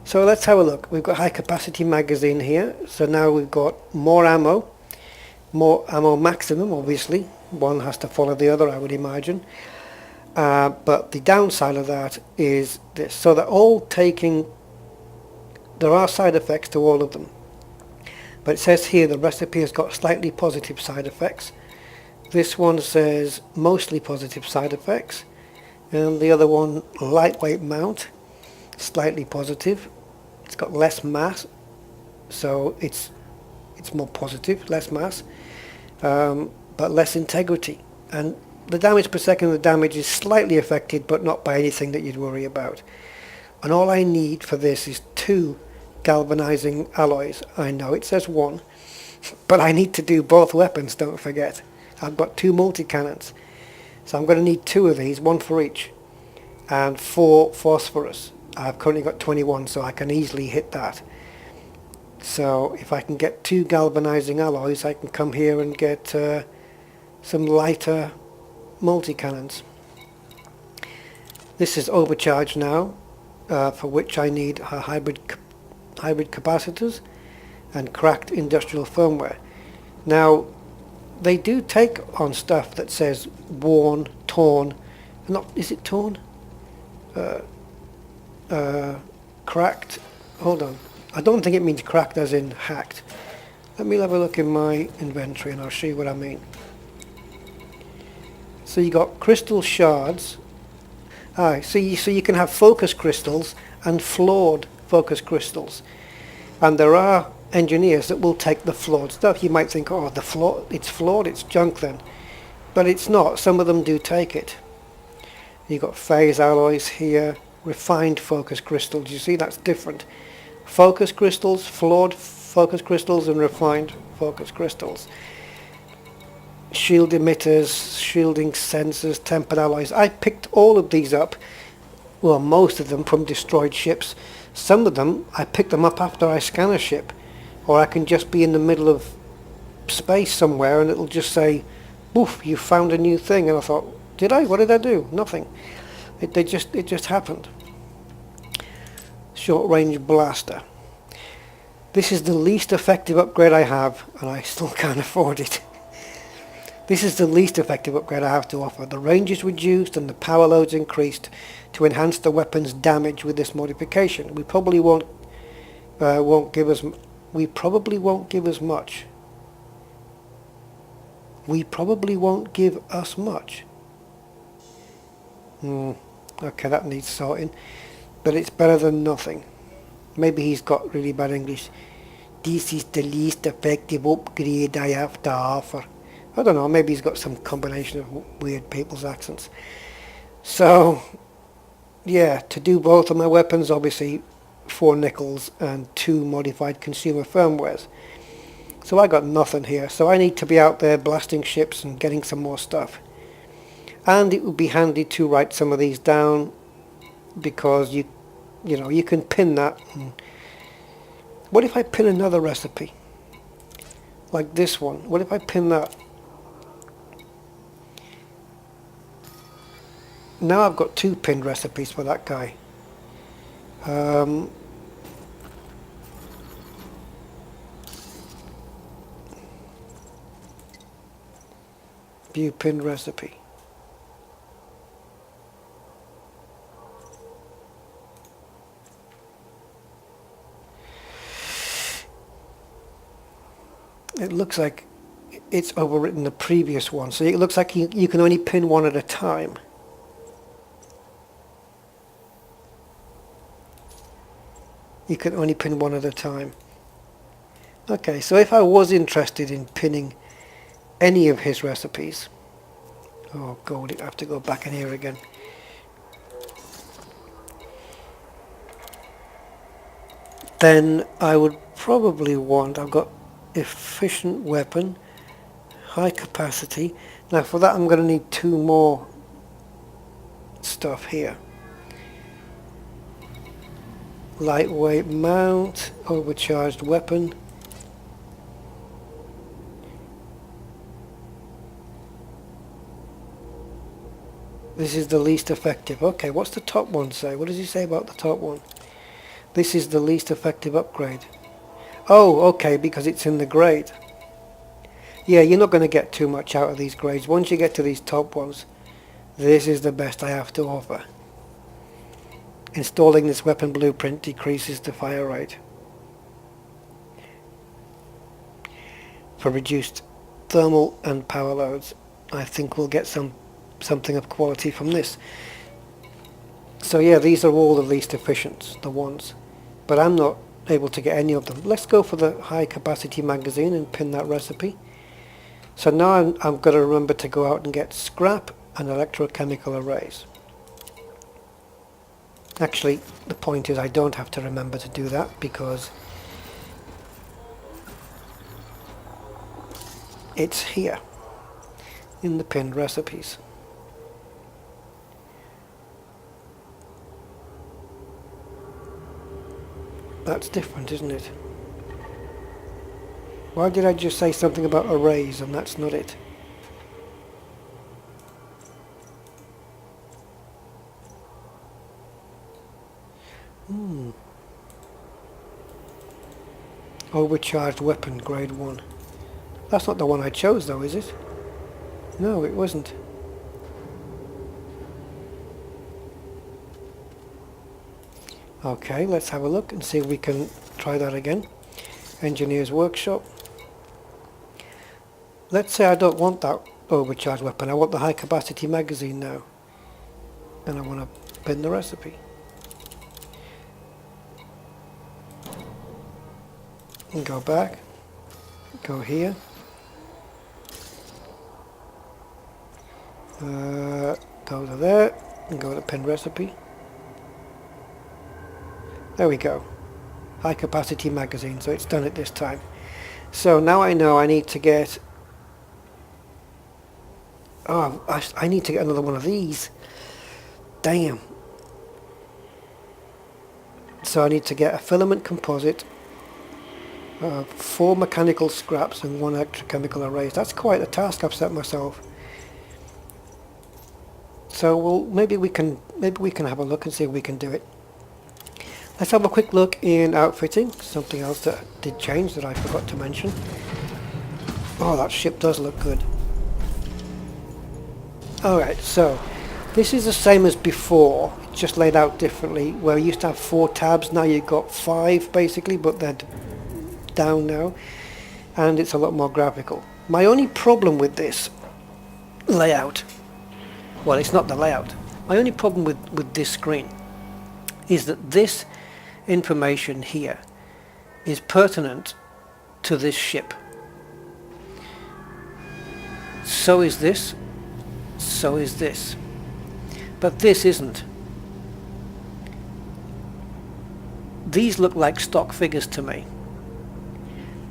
So let's have a look. We've got high capacity magazine here. So now we've got more ammo maximum, obviously. One has to follow the other, I would imagine. But the downside of that is this. So they're all taking, there are side effects to all of them. But it says here the recipe has got slightly positive side effects. This one says mostly positive side effects. And the other one, lightweight mount, slightly positive. It's got less mass, so it's more positive, less mass, but less integrity. And the damage per second of the damage is slightly affected, but not by anything that you'd worry about. And all I need for this is 2 galvanizing alloys. I know it says 1, but I need to do both weapons, don't forget. I've got 2 multi-cannons, so I'm going to need 2 of these, 1 for each, and 4 phosphorus. I've currently got 21, so I can easily hit that. So if I can get 2 galvanizing alloys, I can come here and get some lighter multi-cannons. This is overcharged now, for which I need hybrid capacitors and cracked industrial firmware. Now, they do take on stuff that says worn, torn, is it torn? Cracked, hold on, I don't think it means cracked as in hacked. Let me have a look in my inventory and I'll show you what I mean. So you got crystal shards. So you can have focus crystals and flawed focus crystals. And there are engineers that will take the flawed stuff. You might think, oh, it's flawed, it's junk then. But it's not. Some of them do take it. You've got phase alloys here, refined focus crystals. You see, that's different. Focus crystals, flawed focus crystals, and refined focus crystals. Shield emitters, shielding sensors, tempered alloys. I picked all of these up, well, most of them from destroyed ships. Some of them, I picked them up after I scan a ship, or I can just be in the middle of space somewhere and it'll just say, "Woof, you found a new thing." And I thought, did I? What did I do? Nothing. It just happened. Short range blaster. This is the least effective upgrade I have, and I still can't afford it. This is the least effective upgrade I have to offer. The range is reduced and the power loads increased to enhance the weapon's damage with this modification. We probably won't give us much. We probably won't give us much. Okay, that needs sorting, but it's better than nothing. Maybe he's got really bad English. This is the least effective upgrade I have to offer. I don't know, maybe he's got some combination of weird people's accents. So, yeah, to do both of my weapons, obviously 4 nickels and 2 modified consumer firmwares. So I got nothing here, so I need to be out there blasting ships and getting some more stuff. And it would be handy to write some of these down, because you can pin that. What if I pin another recipe? Like this one. What if I pin that? Now I've got 2 pinned recipes for that guy. View pinned recipe. It looks like it's overwritten the previous one, so it looks like you can only pin one at a time. You can only pin one at a time. Okay, so if I was interested in pinning any of his recipes, oh god, I have to go back in here again. Then I would probably want, I've got efficient weapon, high capacity. Now for that I'm going to need 2 more stuff here. Lightweight mount, overcharged weapon. This is the least effective. Okay, what's the top one say? What does he say about the top one? This is the least effective upgrade. Oh, okay, because it's in the grade. Yeah, you're not going to get too much out of these grades. Once you get to these top ones, this is the best I have to offer. Installing this weapon blueprint decreases the fire rate for reduced thermal and power loads. I think we'll get something of quality from this. So yeah, these are all the least efficient, the ones. But I'm not able to get any of them. Let's go for the high capacity magazine and pin that recipe. So now I'm going to remember to go out and get scrap and electrochemical arrays. Actually, the point is I don't have to remember to do that because it's here in the pinned recipes. That's different, isn't it? Why did I just say something about arrays and that's not it? Overcharged weapon, grade 1. That's not the one I chose though, is it? No, it wasn't. Okay, let's have a look and see if we can try that again. Engineer's Workshop. Let's say I don't want that overcharged weapon. I want the high capacity magazine now. And I want to pin the recipe. And go back. Go here. Go to there. And go to pin recipe. There we go. High capacity magazine, so it's done it this time. So now I know I need to get... Oh, I need to get another one of these. Damn. So I need to get a filament composite, 4 mechanical scraps and 1 electrochemical array. That's quite a task I've set myself. So maybe we can have a look and see if we can do it. Let's have a quick look in outfitting, something else that did change that I forgot to mention. Oh, that ship does look good. Alright, so this is the same as before, it's just laid out differently. Where you used to have 4 tabs, now you've got 5 basically, but they're down now, and it's a lot more graphical. My only problem with this layout, well, it's not the layout, my only problem with this screen is that this information here is pertinent to this ship. So is this, so is this, but this isn't. These look like stock figures to me,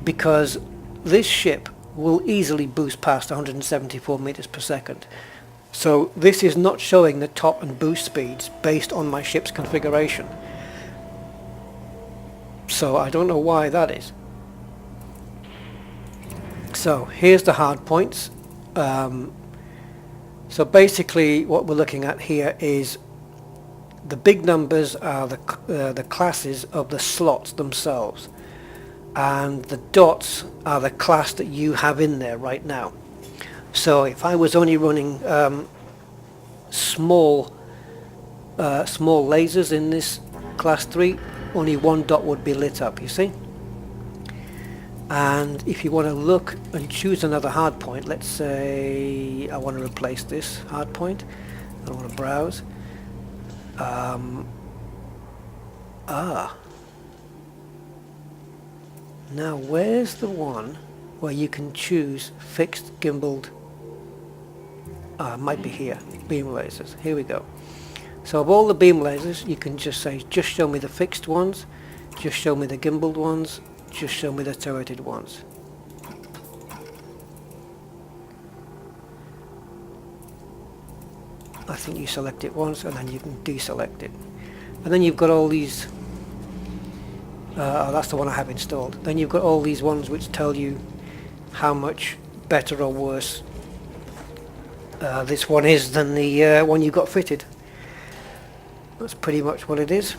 because this ship will easily boost past 174 meters per second. So this is not showing the top and boost speeds based on my ship's configuration. So I don't know why that is. So here's the hard points. So basically what we're looking at here is the big numbers are the classes of the slots themselves, and the dots are the class that you have in there right now. So if I was only running small lasers in this class 3, only 1 dot would be lit up, you see. And if you want to look and choose another hard point, let's say I want to replace this hard point, I want to browse. Now where's the one where you can choose fixed gimbaled? It might be here, beam lasers. Here we go. So of all the beam lasers, you can just say, just show me the fixed ones, just show me the gimbaled ones, just show me the turreted ones. I think you select it once and then you can deselect it. And then you've got all these, that's the one I have installed. Then you've got all these ones which tell you how much better or worse this one is than the one you got fitted. That's pretty much what it is.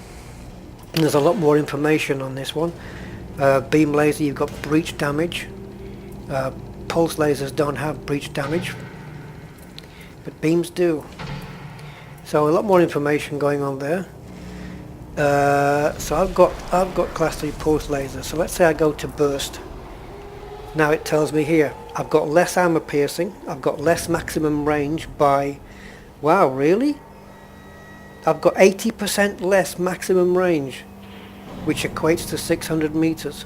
And there's a lot more information on this one. Beam laser, you've got breach damage. Pulse lasers don't have breach damage, but beams do. So a lot more information going on there. So I've got class 3 pulse laser. So let's say I go to burst. Now it tells me here I've got less armor piercing, I've got less maximum range by, wow, really? I've got 80% less maximum range, which equates to 600 meters.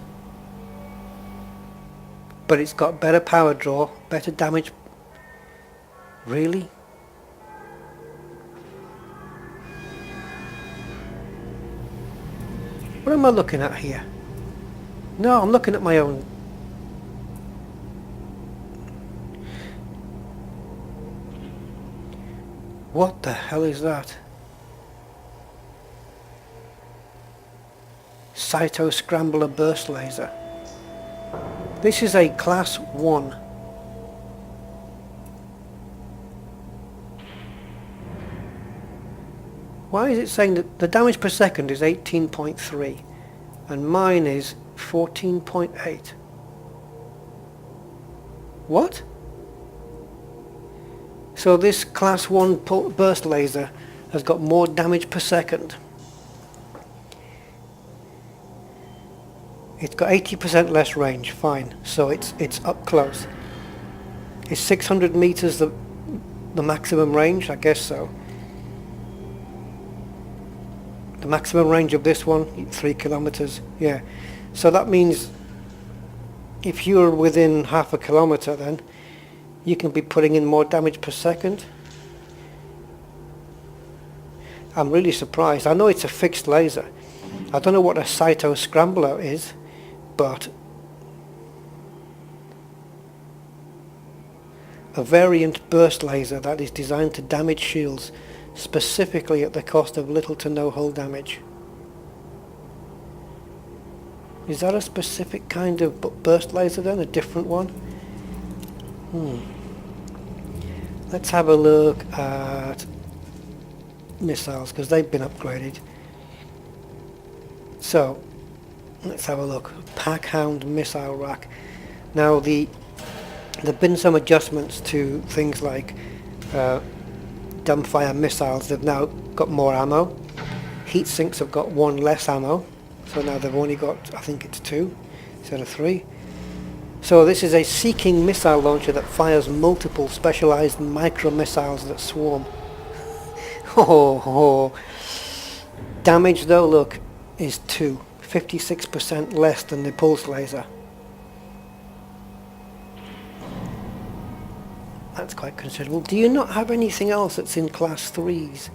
But it's got better power draw, better damage. Really? What am I looking at here? No, I'm looking at my own. What the hell is that? Cyto Scrambler Burst Laser. This is a class 1. Why is it saying that the damage per second is 18.3 and mine is 14.8? What? So this class 1 burst laser has got more damage per second. It's got 80% less range, fine, so it's up close. Is 600 meters the maximum range? I guess so. The maximum range of this one, 3 kilometers, yeah. So that means if you're within half a kilometer then, you can be putting in more damage per second. I'm really surprised. I know it's a fixed laser. I don't know what a Cyto Scrambler is, but a variant burst laser that is designed to damage shields specifically at the cost of little to no hull damage. Is that a specific kind of burst laser then? A different one? Let's have a look at missiles because they've been upgraded. So let's have a look. Packhound missile rack. Now there've been some adjustments to things like dumbfire missiles. They've now got more ammo. Heat sinks have got 1 less ammo, so now they've only got, I think it's 2 instead of 3. So this is a seeking missile launcher that fires multiple specialized micro missiles that swarm. Damage though, look, is 2, 56% less than the pulse laser. That's quite considerable. Do you not have anything else that's in class 3s?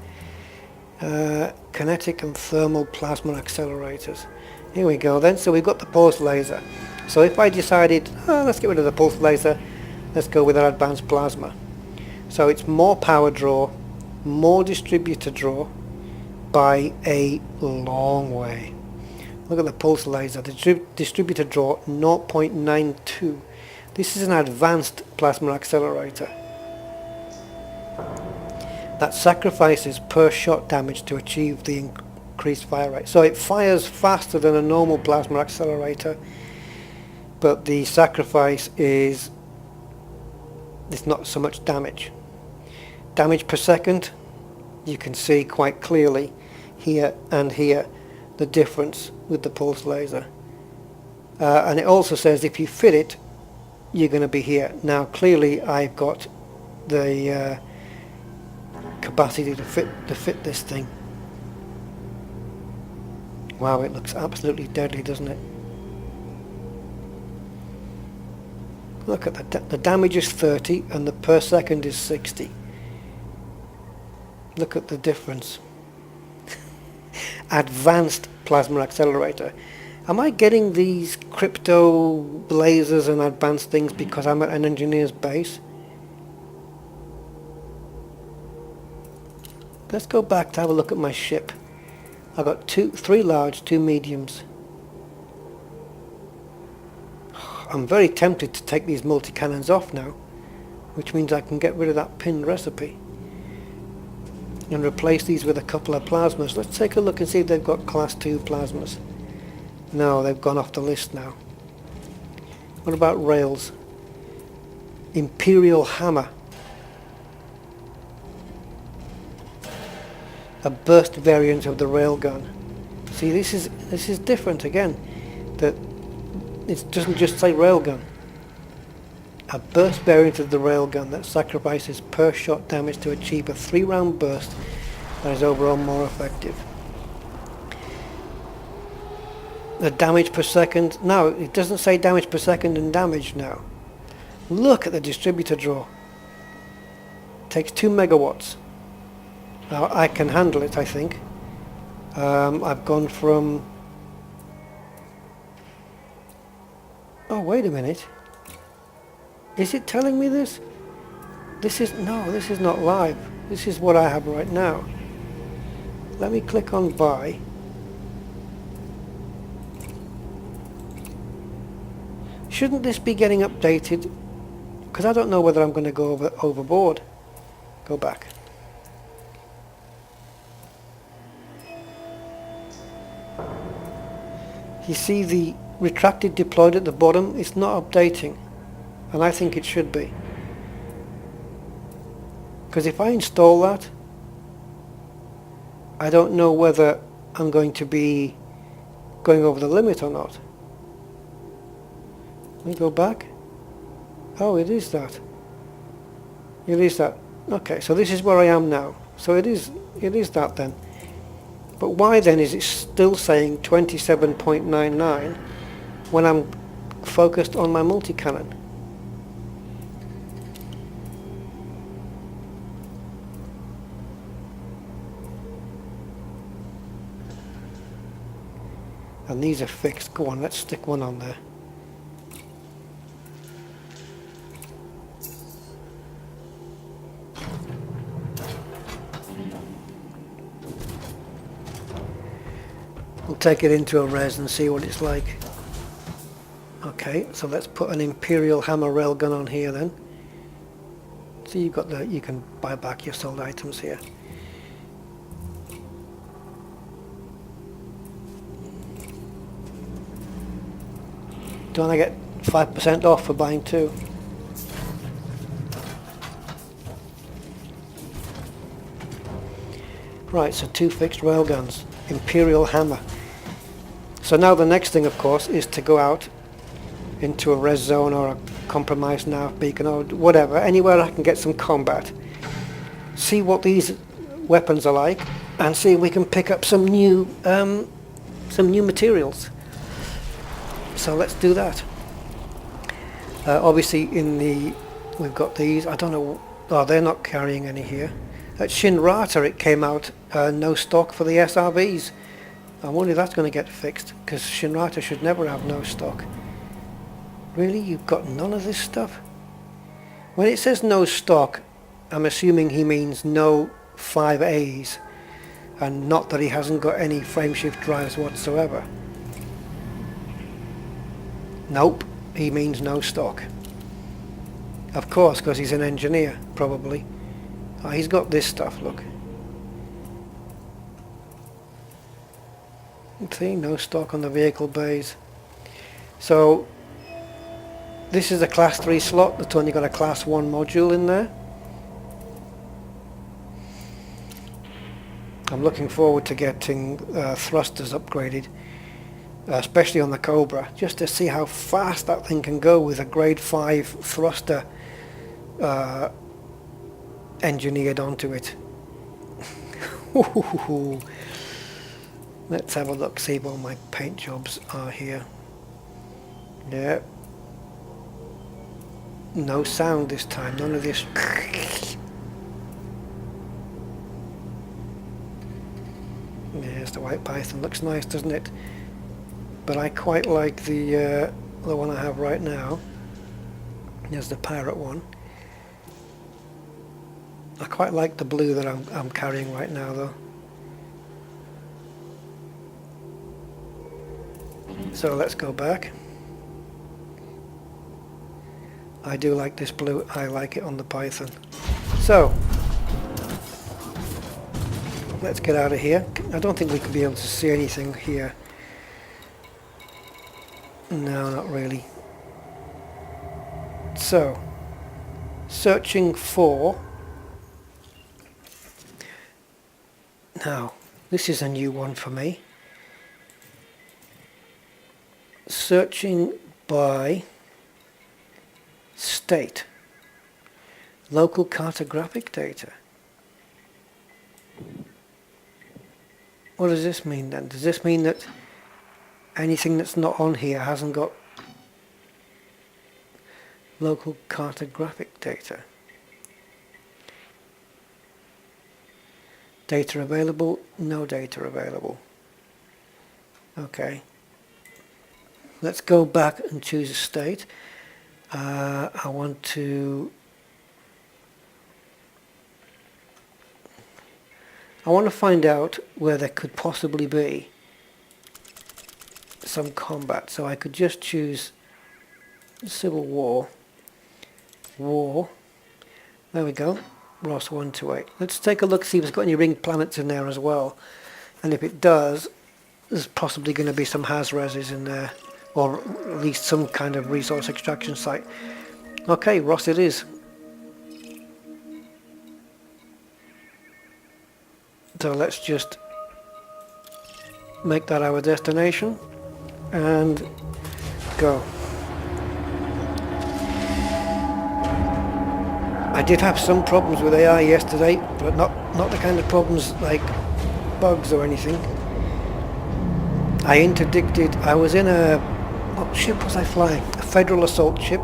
Kinetic and thermal plasma accelerators. Here we go then. So we've got the pulse laser. So if I decided, let's get rid of the pulse laser, let's go with our advanced plasma. So it's more power draw, more distributor draw by a long way. Look at the pulse laser. The distributor draw 0.92. This is an advanced plasma accelerator that sacrifices per shot damage to achieve the increased fire rate. So it fires faster than a normal plasma accelerator, but the sacrifice is it's not so much damage. Damage per second, you can see quite clearly here and here the difference with the pulse laser. And it also says if you fit it, you're going to be here. Now clearly I've got the capacity to fit this thing. Wow, it looks absolutely deadly, doesn't it? Look at the damage is 30 and the per second is 60. Look at the difference. Advanced plasma accelerator. Am I getting these crypto lasers and advanced things because I'm at an engineer's base? Let's go back to have a look at my ship. I've got 3 large, 2 mediums. I'm very tempted to take these multi-cannons off now, which means I can get rid of that pinned recipe and replace these with a couple of plasmas. Let's take a look and see if they've got class 2 plasmas. No, they've gone off the list now. What about rails? Imperial hammer. A burst variant of the railgun. See, this is different again. That it doesn't just say railgun. A burst variant of the railgun that sacrifices per shot damage to achieve a 3-round burst that is overall more effective. The damage per second. No, it doesn't say damage per second and damage now. Look at the distributor draw. Takes 2 megawatts. Now I can handle it, I think. I've gone from... Oh, wait a minute. Is it telling me this? This is not live. This is what I have right now. Let me click on buy. Shouldn't this be getting updated? Because I don't know whether I'm going to go overboard. Go back. You see the retracted deployed at the bottom? It's not updating. And I think it should be. Because if I install that, I don't know whether I'm going to be going over the limit or not. Let me go back. Oh, it is that. It is that. Okay, so this is where I am now. So it is that then. But why then is it still saying 27.99 when I'm focused on my multi-cannon? And these are fixed. Go on, let's stick one on there. We'll take it into a res and see what it's like. Okay, so let's put an Imperial hammer railgun on here then. So you've got you can buy back your sold items here. Don't I get 5% off for buying 2? Right, so 2 fixed railguns. Imperial hammer. So now the next thing, of course, is to go out into a res zone or a compromised nav beacon or whatever, anywhere I can get some combat. See what these weapons are like, and see if we can pick up some new materials. So let's do that. Obviously, we've got these. I don't know. Oh, they're not carrying any here. At Shinrata, it came out no stock for the SRVs. I wonder if that's going to get fixed, because Shinrata should never have no stock. Really? You've got none of this stuff? When it says no stock, I'm assuming he means no 5As, and not that he hasn't got any frameshift drives whatsoever. Nope, he means no stock. Of course, because he's an engineer, probably. Oh, he's got this stuff, look. See, no stock on the vehicle bays. So, this is a class 3 slot that's only got a class 1 module in there. I'm looking forward to getting thrusters upgraded. especially on the Cobra, just to see how fast that thing can go with a grade 5 thruster engineered onto it. Let's have a look, see what my paint jobs are here. Yeah. No sound this time, none of this. Yes, the White Python looks nice, doesn't it? But I quite like the one I have right now. There's the Pirate one. I quite like the blue that I'm carrying right now, though. So let's go back. I do like this blue. I like it on the Python. So let's get out of here. I don't think we could be able to see anything here. No, not really. So, searching for... Now, this is a new one for me. Searching by state. Local cartographic data. What does this mean then? Does this mean that anything that's not on here hasn't got local cartographic data? Data available? No data available. Okay. Let's go back and choose a state. I want to find out where there could possibly be some combat. So I could just choose Civil War. War. There we go. Ross 128. Let's take a look, see if it's got any ringed planets in there as well. And if it does, there's possibly going to be some Haz-Reses in there. Or at least some kind of resource extraction site. Okay, Ross it is. So let's just make that our destination and go. I did have some problems with AI yesterday, but not the kind of problems like bugs or anything. I interdicted, I was in what ship was I flying? A Federal assault ship,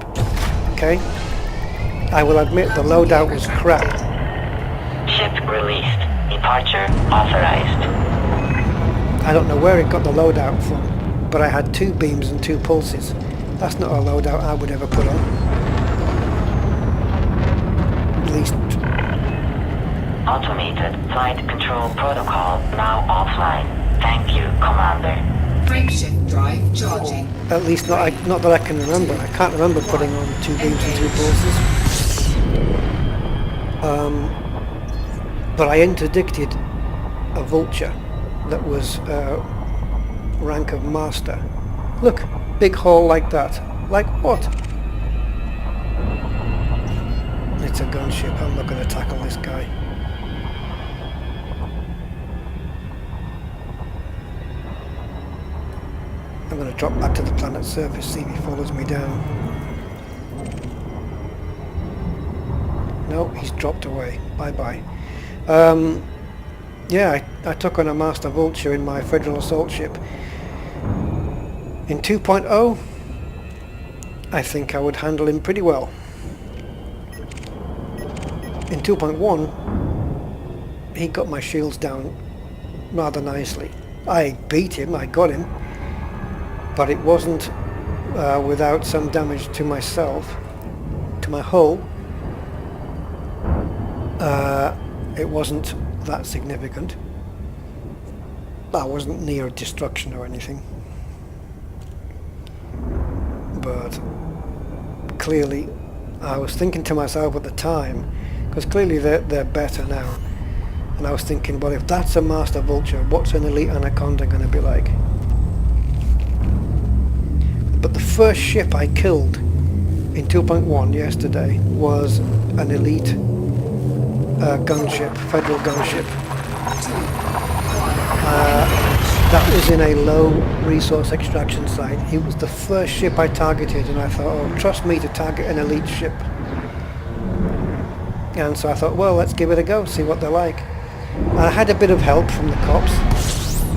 okay. I will admit the loadout was crap. Ship released. Departure authorized. I don't know where it got the loadout from, but I had 2 beams and 2 pulses. That's not a loadout I would ever put on. At least... Automated flight control protocol now offline. Thank you, Commander. Frameshift drive charging. At least not that I can remember. I can't remember putting on 2 beams and 2 pulses. But I interdicted a Vulture that was rank of Master. Look, big hole like that. Like what? It's a gunship. I'm not going to tackle this guy. I'm going to drop back to the planet's surface, see if he follows me down. No, he's dropped away. Bye-bye. Yeah, I took on a Master Vulture in my Federal assault ship. In 2.0, I think I would handle him pretty well. In 2.1, he got my shields down rather nicely. I beat him, I got him, but it wasn't without some damage to myself, to my hull. It wasn't that significant. I wasn't near destruction or anything. But clearly, I was thinking to myself at the time, because clearly they're better now, and I was thinking, well, if that's a Master Vulture, what's an Elite Anaconda going to be like? But the first ship I killed in 2.1 yesterday was an Elite gunship, Federal gunship. That was in a low resource extraction site. It was the first ship I targeted, and I thought, oh, trust me to target an elite ship. And so I thought, well, let's give it a go, see what they're like. And I had a bit of help from the cops,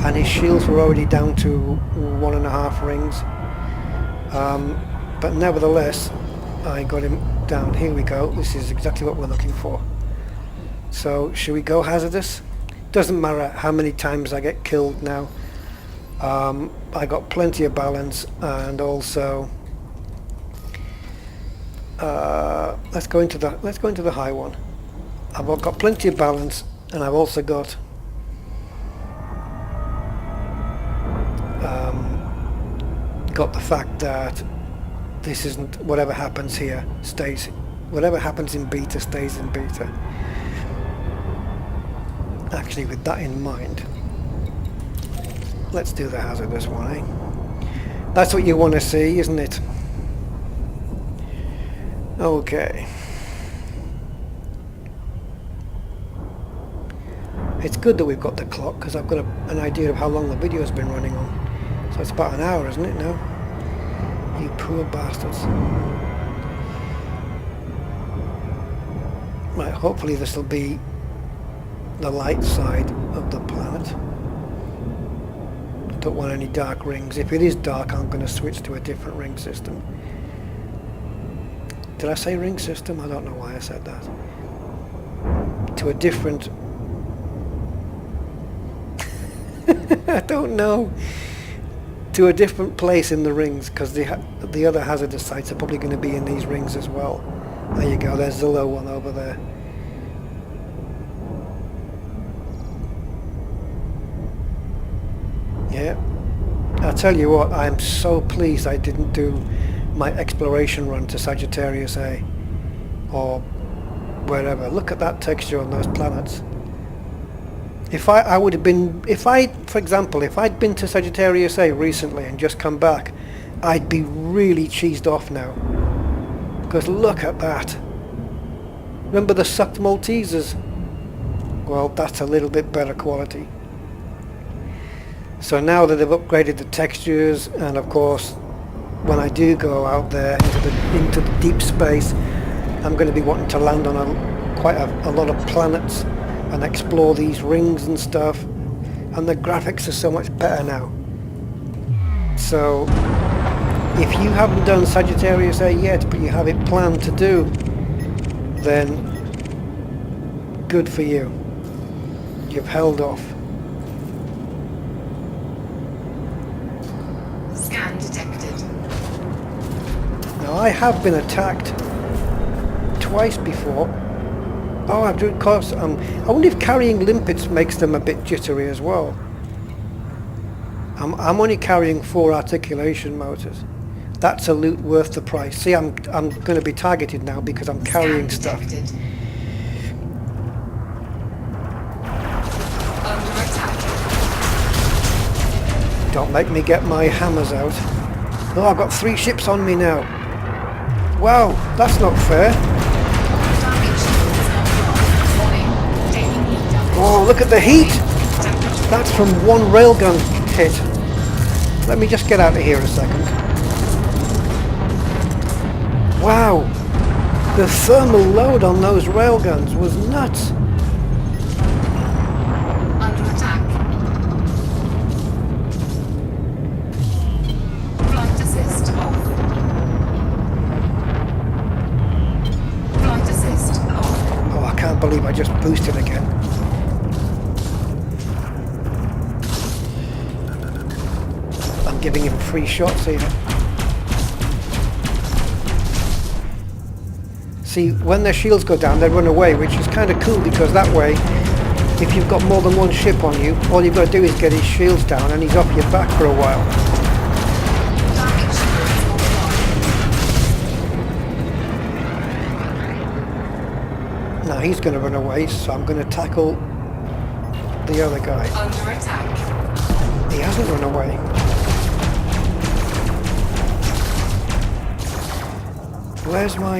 and his shields were already down to 1.5 rings. But nevertheless, I got him down. Here we go. This is exactly what we're looking for. So, should we go hazardous? Doesn't matter how many times I get killed now. I got plenty of balance, and also let's go into the high one. I've got plenty of balance, and I've also got the fact that this isn't, whatever happens here stays, whatever happens in beta stays in beta. Actually, with that in mind, let's do the hazardous one, eh? That's what you want to see, isn't it? Okay. It's good that we've got the clock, because I've got an idea of how long the video's been running on. So it's about an hour, isn't it now? You poor bastards. Right, hopefully this will be the light side of the planet. Don't want any dark rings. If it is dark, I'm going to switch to a different ring system. Did I say ring system? I don't know why I said that. To a different... I don't know. To a different place in the rings, because the other hazardous sites are probably going to be in these rings as well. There you go, there's the low one over there. Yeah, I'll tell you what, I'm so pleased I didn't do my exploration run to Sagittarius A or wherever. Look at that texture on those planets. If I would have been, for example, if I'd been to Sagittarius A recently and just come back, I'd be really cheesed off now. Because look at that. Remember the sucked Maltesers? Well, that's a little bit better quality. So now that they've upgraded the textures, and of course, when I do go out there into the deep space, I'm going to be wanting to land on quite a lot of planets and explore these rings and stuff, and the graphics are so much better now. So if you haven't done Sagittarius A yet, but you have it planned to do, then good for you. You've held off. Scan detected. Now I have been attacked twice before. Oh, of course. I wonder if carrying limpets makes them a bit jittery as well. I'm only carrying 4 articulation motors. That's a loot worth the price. See, I'm going to be targeted now because I'm carrying stuff. Detected. Under attack. Don't make me get my hammers out. Oh, I've got 3 ships on me now. Wow, that's not fair. Oh, look at the heat! That's from 1 railgun hit. Let me just get out of here a second. Wow! The thermal load on those railguns was nuts. Under attack. Flight assist off. Flight assist off. Oh, I can't believe I just boosted again. Giving him free shots here. See, when their shields go down, they run away, which is kind of cool because that way, if you've got more than 1 ship on you, all you've got to do is get his shields down and he's off your back for a while. Now he's going to run away, so I'm going to tackle the other guy. Under attack. He hasn't run away. Where's my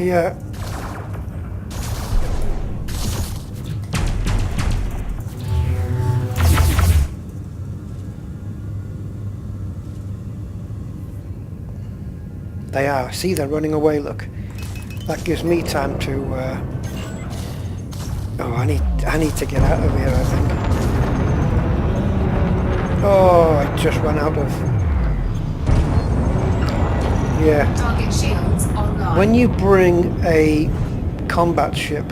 They are. See, they're running away, look. That gives me time to... Oh, I need to get out of here, I think. Oh, I just ran out of... Yeah. Target shields online. When you bring a combat ship,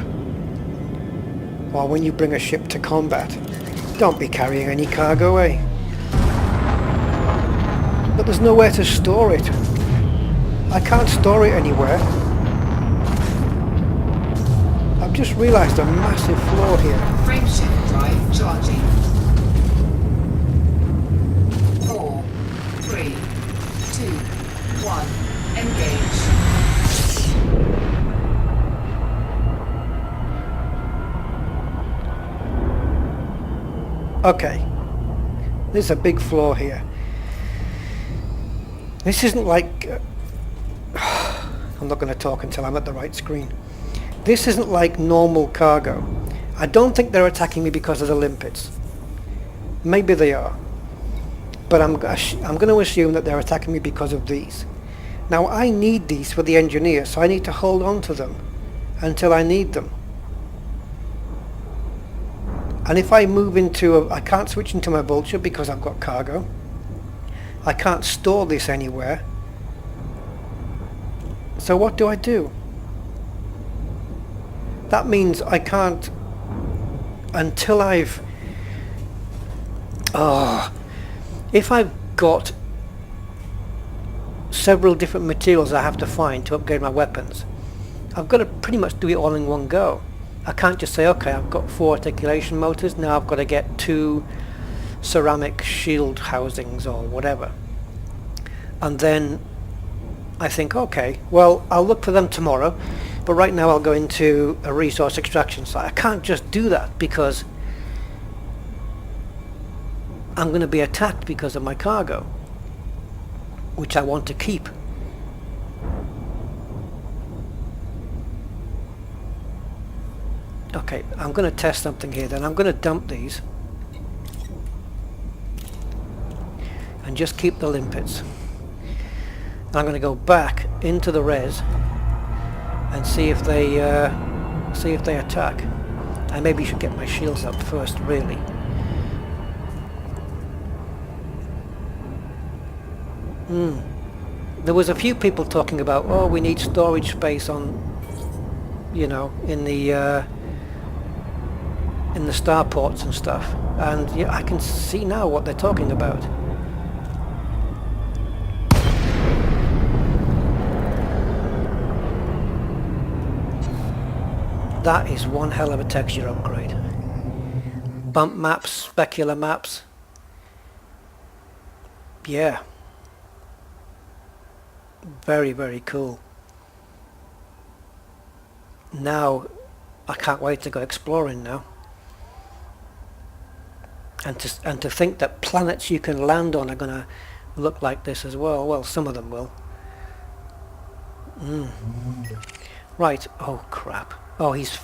or when you bring a ship to combat, don't be carrying any cargo, eh? But there's nowhere to store it. I can't store it anywhere. I've just realised a massive flaw here. Frameshift drive charging. 4, 3, 2, 1. Engage. Okay. There's a big flaw here. This isn't like... I'm not going to talk until I'm at the right screen. This isn't like normal cargo. I don't think they're attacking me because of the limpets. Maybe they are. But I'm going to assume that they're attacking me because of these. Now I need these for the engineer, so I need to hold on to them until I need them. And if I move into I can't switch into my vulture because I've got cargo. I can't store this anywhere. So what do I do? That means I can't until I've... if I've got several different materials I have to find to upgrade my weapons, I've got to pretty much do it all in one go. I can't just say, okay, I've got 4 articulation motors, now I've got to get 2 ceramic shield housings or whatever. And then I think, okay, well, I'll look for them tomorrow, but right now I'll go into a resource extraction site. I can't just do that because I'm going to be attacked because of my cargo, which I want to keep. Okay, I'm going to test something here then. I'm going to dump these and just keep the limpets. I'm going to go back into the res and see if they attack. I maybe should get my shields up first, really. There was a few people talking about, oh, we need storage space on, you know, in the starports and stuff, and yeah, I can see now what they're talking about. That is one hell of a texture upgrade. Bump maps, specular maps. Yeah. Very, very cool. Now, I can't wait to go exploring now. And to think that planets you can land on are going to look like this as well. Well, some of them will. Right. Oh, crap. Oh, he's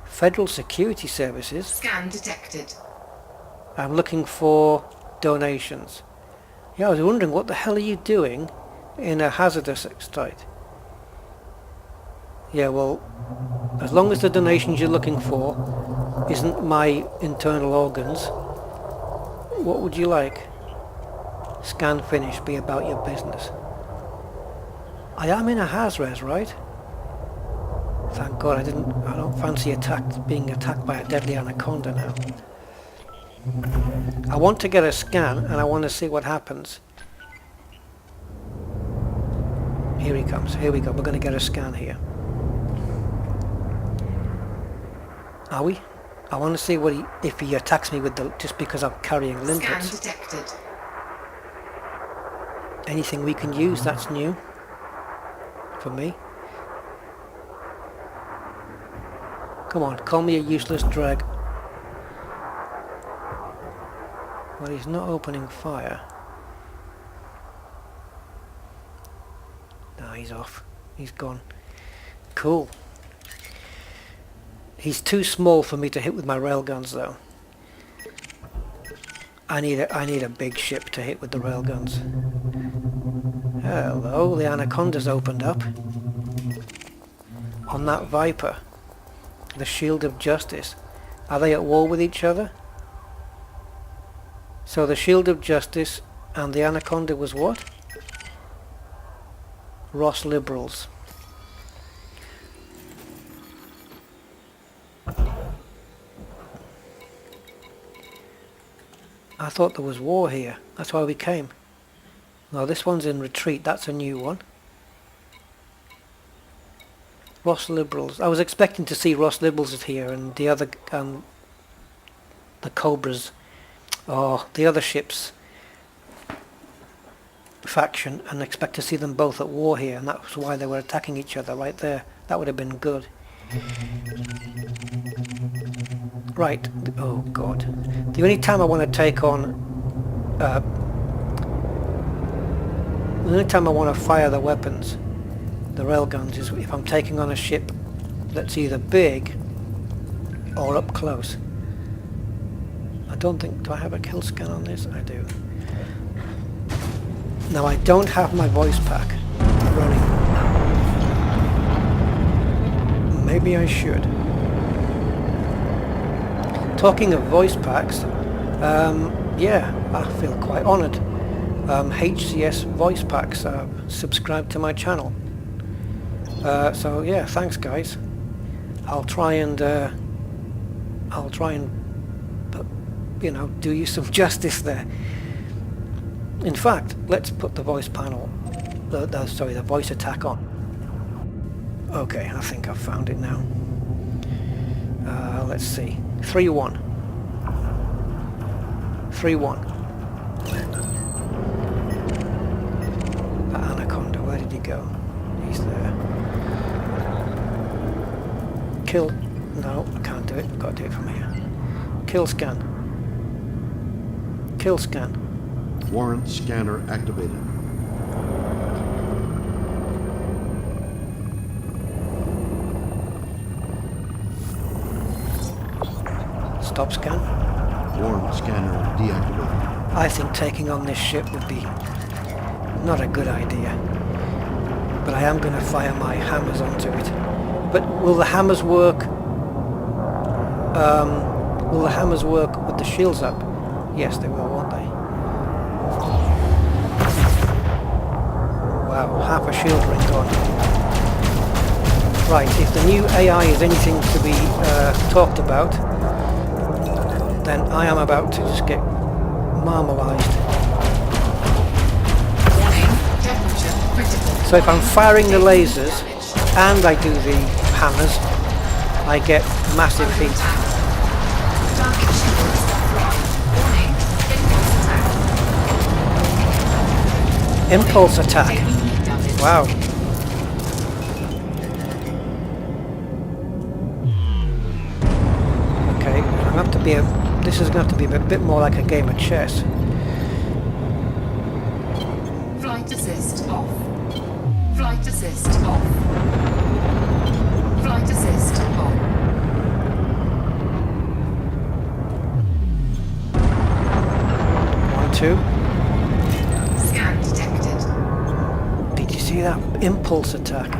Federal Security Services. Scan detected. I'm looking for donations. Yeah, I was wondering, what the hell are you doing in a hazardous site? Yeah, well, as long as the donations you're looking for isn't my internal organs, what would you like? Scan finish, be about your business. I am in a Hazres, right? Thank God I don't fancy being attacked by a deadly anaconda now. I want to get a scan and I want to see what happens. Here he comes. Here we go. We're going to get a scan here. Are we? I want to see if he attacks me with just because I'm carrying limpets. Scan detected. Anything we can use that's new for me. Come on, call me a useless drag. Well, he's not opening fire. No, he's off. He's gone. Cool. He's too small for me to hit with my railguns, though. I need a big ship to hit with the railguns. Hello, the Anaconda's opened up. On that Viper. The Shield of Justice. Are they at war with each other? So the Shield of Justice and the Anaconda was what? Ross Liberals. I thought there was war here. That's why we came. No, this one's in retreat. That's a new one. Ross Liberals. I was expecting to see Ross Liberals here and the other, the Cobras, or the other ships faction, and expect to see them both at war here, and that's why they were attacking each other right there. That would have been good. Right. Oh God. The only time I want to take on, the only time I want to fire the weapons, the railguns, is if I'm taking on a ship that's either big or up close. I don't think, do I have a kill scan on this? I do. Now I don't have my voice pack running. Maybe I should. Talking of voice packs, yeah, I feel quite honoured. HCS voice packs subscribe to my channel. So yeah, thanks guys. I'll try and you know, do you some justice there. In fact, let's put the voice panel, sorry, the voice attack on. Okay, I think I've found it now. Let's see. 3-1. 3-1. That Anaconda, where did he go? He's there. Kill. No, I can't do it. I've got to do it from here. Kill scan. Kill scan. Warrant scanner activated. Stop scan. Warrant scanner deactivated. I think taking on this ship would be not a good idea. But I am going to fire my hammers onto it. But will the hammers work? Will the hammers work with the shields up? Yes, they will, won't they? Wow, half a shield ring gone. Right, if the new AI is anything to be talked about, then I am about to just get marmalised. Warning, temperature critical. So if I'm firing the lasers and I do the hammers, I get massive heat. Target shields offline. Warning, impulse attack. Impulse attack. Daily heat damage. Wow. Okay, I have to be this is going to have to be a bit more like a game of chess. Flight assist off. Flight assist off. Flight assist on. 1, 2. Scan detected. Did you see that impulse attack?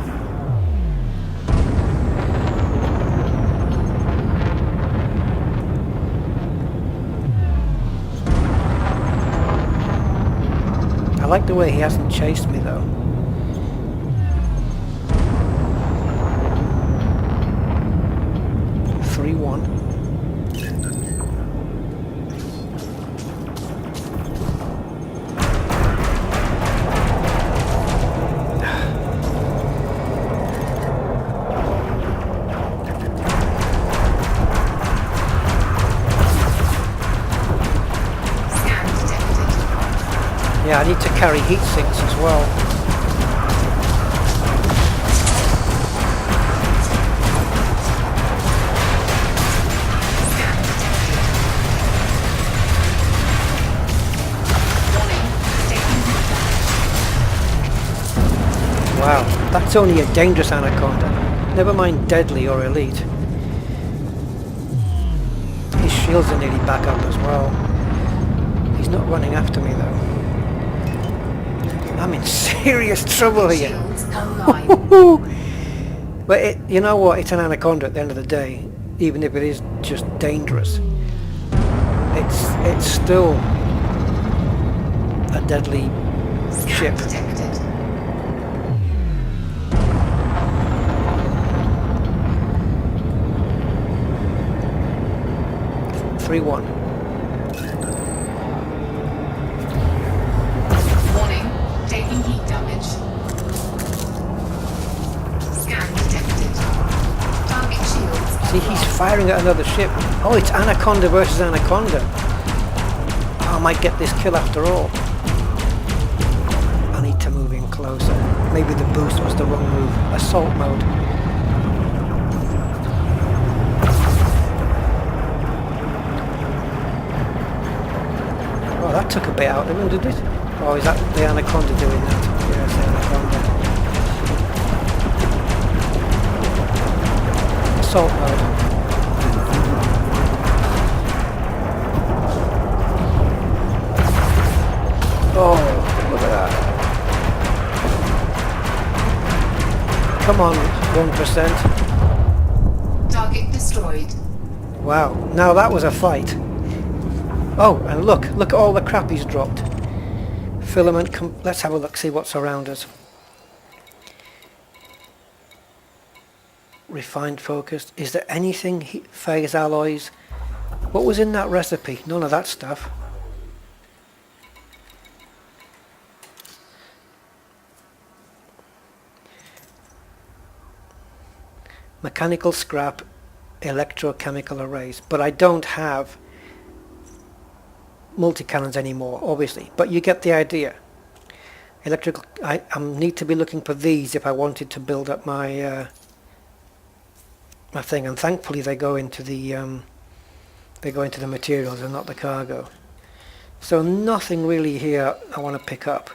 I like the way he hasn't chased me though. Three, 1. Scan detected. Yeah, I need to carry heat sinks as well. Scan detected. Warning, taking heat damage. Wow, that's only a dangerous Anaconda. Never mind deadly or elite. His shields are nearly back up as well. He's not running after me though. I'm in serious trouble here. Shields online. But you know what? It's an anaconda at the end of the day, even if it is just dangerous. It's still a deadly Scan ship. detected. 3-1. Warning, taking heat damage. Scan detected. Target shields See, offline. he's firing at another ship. Oh, it's Anaconda versus Anaconda. Oh, I might get this kill after all. I need to move in closer. Maybe the boost was the wrong move. Assault mode. Oh, that took a bit out of him, did it? Oh, is that the Anaconda doing that? Yes, the Anaconda. Assault mode. Oh, look at that. Come on, 1%. Target destroyed. Wow, now that was a fight. Oh, and look at all the crap he's dropped. Filament, let's have a look, see what's around us. Refined focused. Is there anything, phase alloys? What was in that recipe? None of that stuff. Mechanical scrap, electrochemical arrays. But I don't have multi-cannons anymore, obviously. But you get the idea. Electrical. I need to be looking for these if I wanted to build up my my thing. And thankfully they go into the materials and not the cargo. So nothing really here I want to pick up.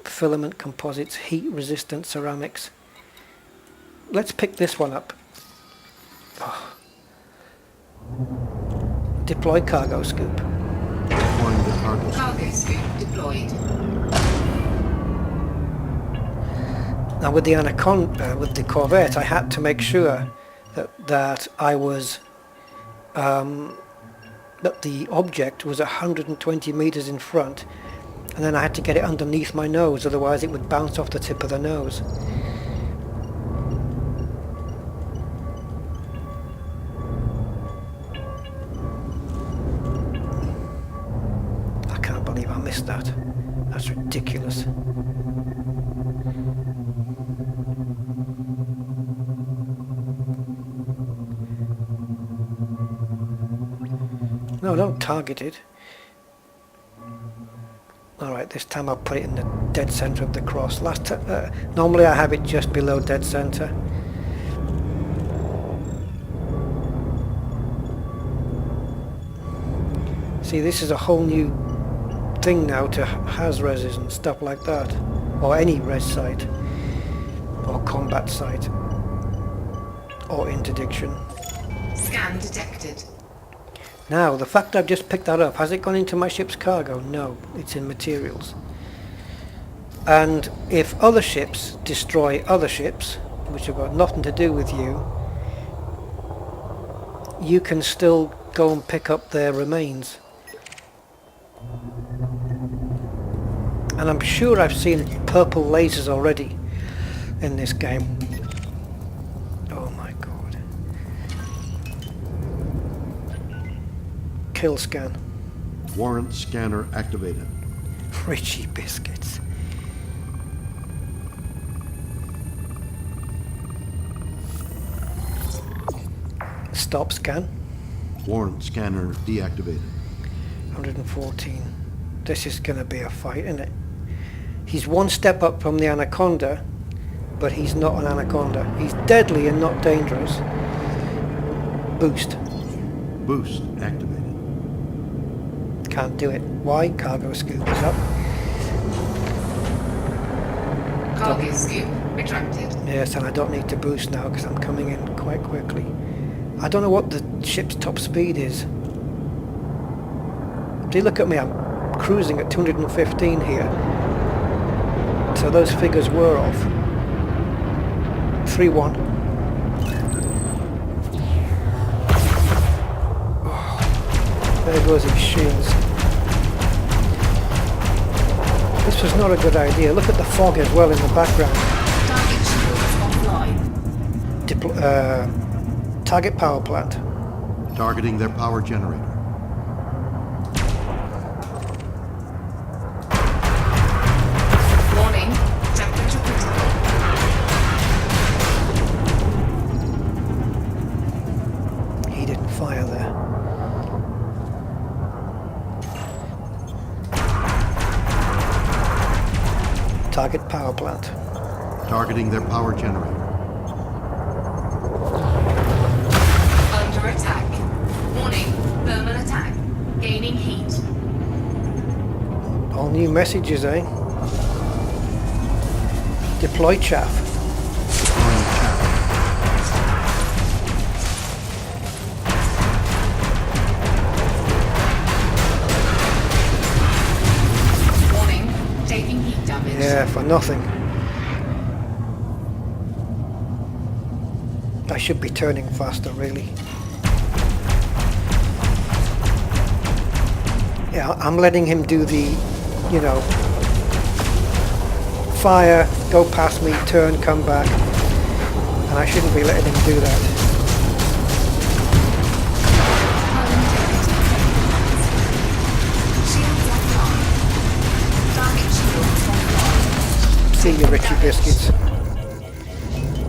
Filament composites, heat resistant ceramics. Let's pick this one up. Oh. Deploy cargo scoop. Deploying the cargo. Cargo scoop deployed. Now with the Anaconda, with the Corvette, I had to make sure that I was that the object was 120 meters in front, and then I had to get it underneath my nose, otherwise it would bounce off the tip of the nose. I can't believe I missed that. That's ridiculous. No, don't target it. Alright, this time I'll put it in the dead center of the cross. Normally I have it just below dead center. See, this is a whole new thing now to HAZ-reses and stuff like that. Or any res site. Or combat site. Or interdiction. Scan detected. Now, the fact I've just picked that up, has it gone into my ship's cargo? No, it's in materials. And if other ships destroy other ships, which have got nothing to do with you, you can still go and pick up their remains. And I'm sure I've seen purple lasers already in this game. Oh my god. Kill scan. Warrant scanner activated. Richie biscuits. Stop scan. Warrant scanner deactivated. 114. This is going to be a fight, isn't it? He's one step up from the Anaconda, but he's not an Anaconda. He's deadly and not dangerous. Boost. Boost activated. Can't do it. Why? Cargo scoop is up. Cargo scoop retracted. Yes, and I don't need to boost now because I'm coming in quite quickly. I don't know what the ship's top speed is. See, look at me, I'm cruising at 215 here. So those figures were off. 3-1. There goes his shields. This was not a good idea. Look at the fog as well in the background. Target shields offline. Target power plant. Targeting their power generator. Warning. Temperature critical. He didn't fire there. Target power plant. Targeting their power generator. Under attack. Warning. Thermal attack. Gaining heat. All new messages, eh? Deploy chaff. Deploying chaff. Warning. Taking heat damage. Yeah, for nothing. I should be turning faster, really. Yeah, I'm letting him do the, you know, fire, go past me, turn, come back. And I shouldn't be letting him do that. Shields offline. Target shields offline. See you, Richie Biscuits.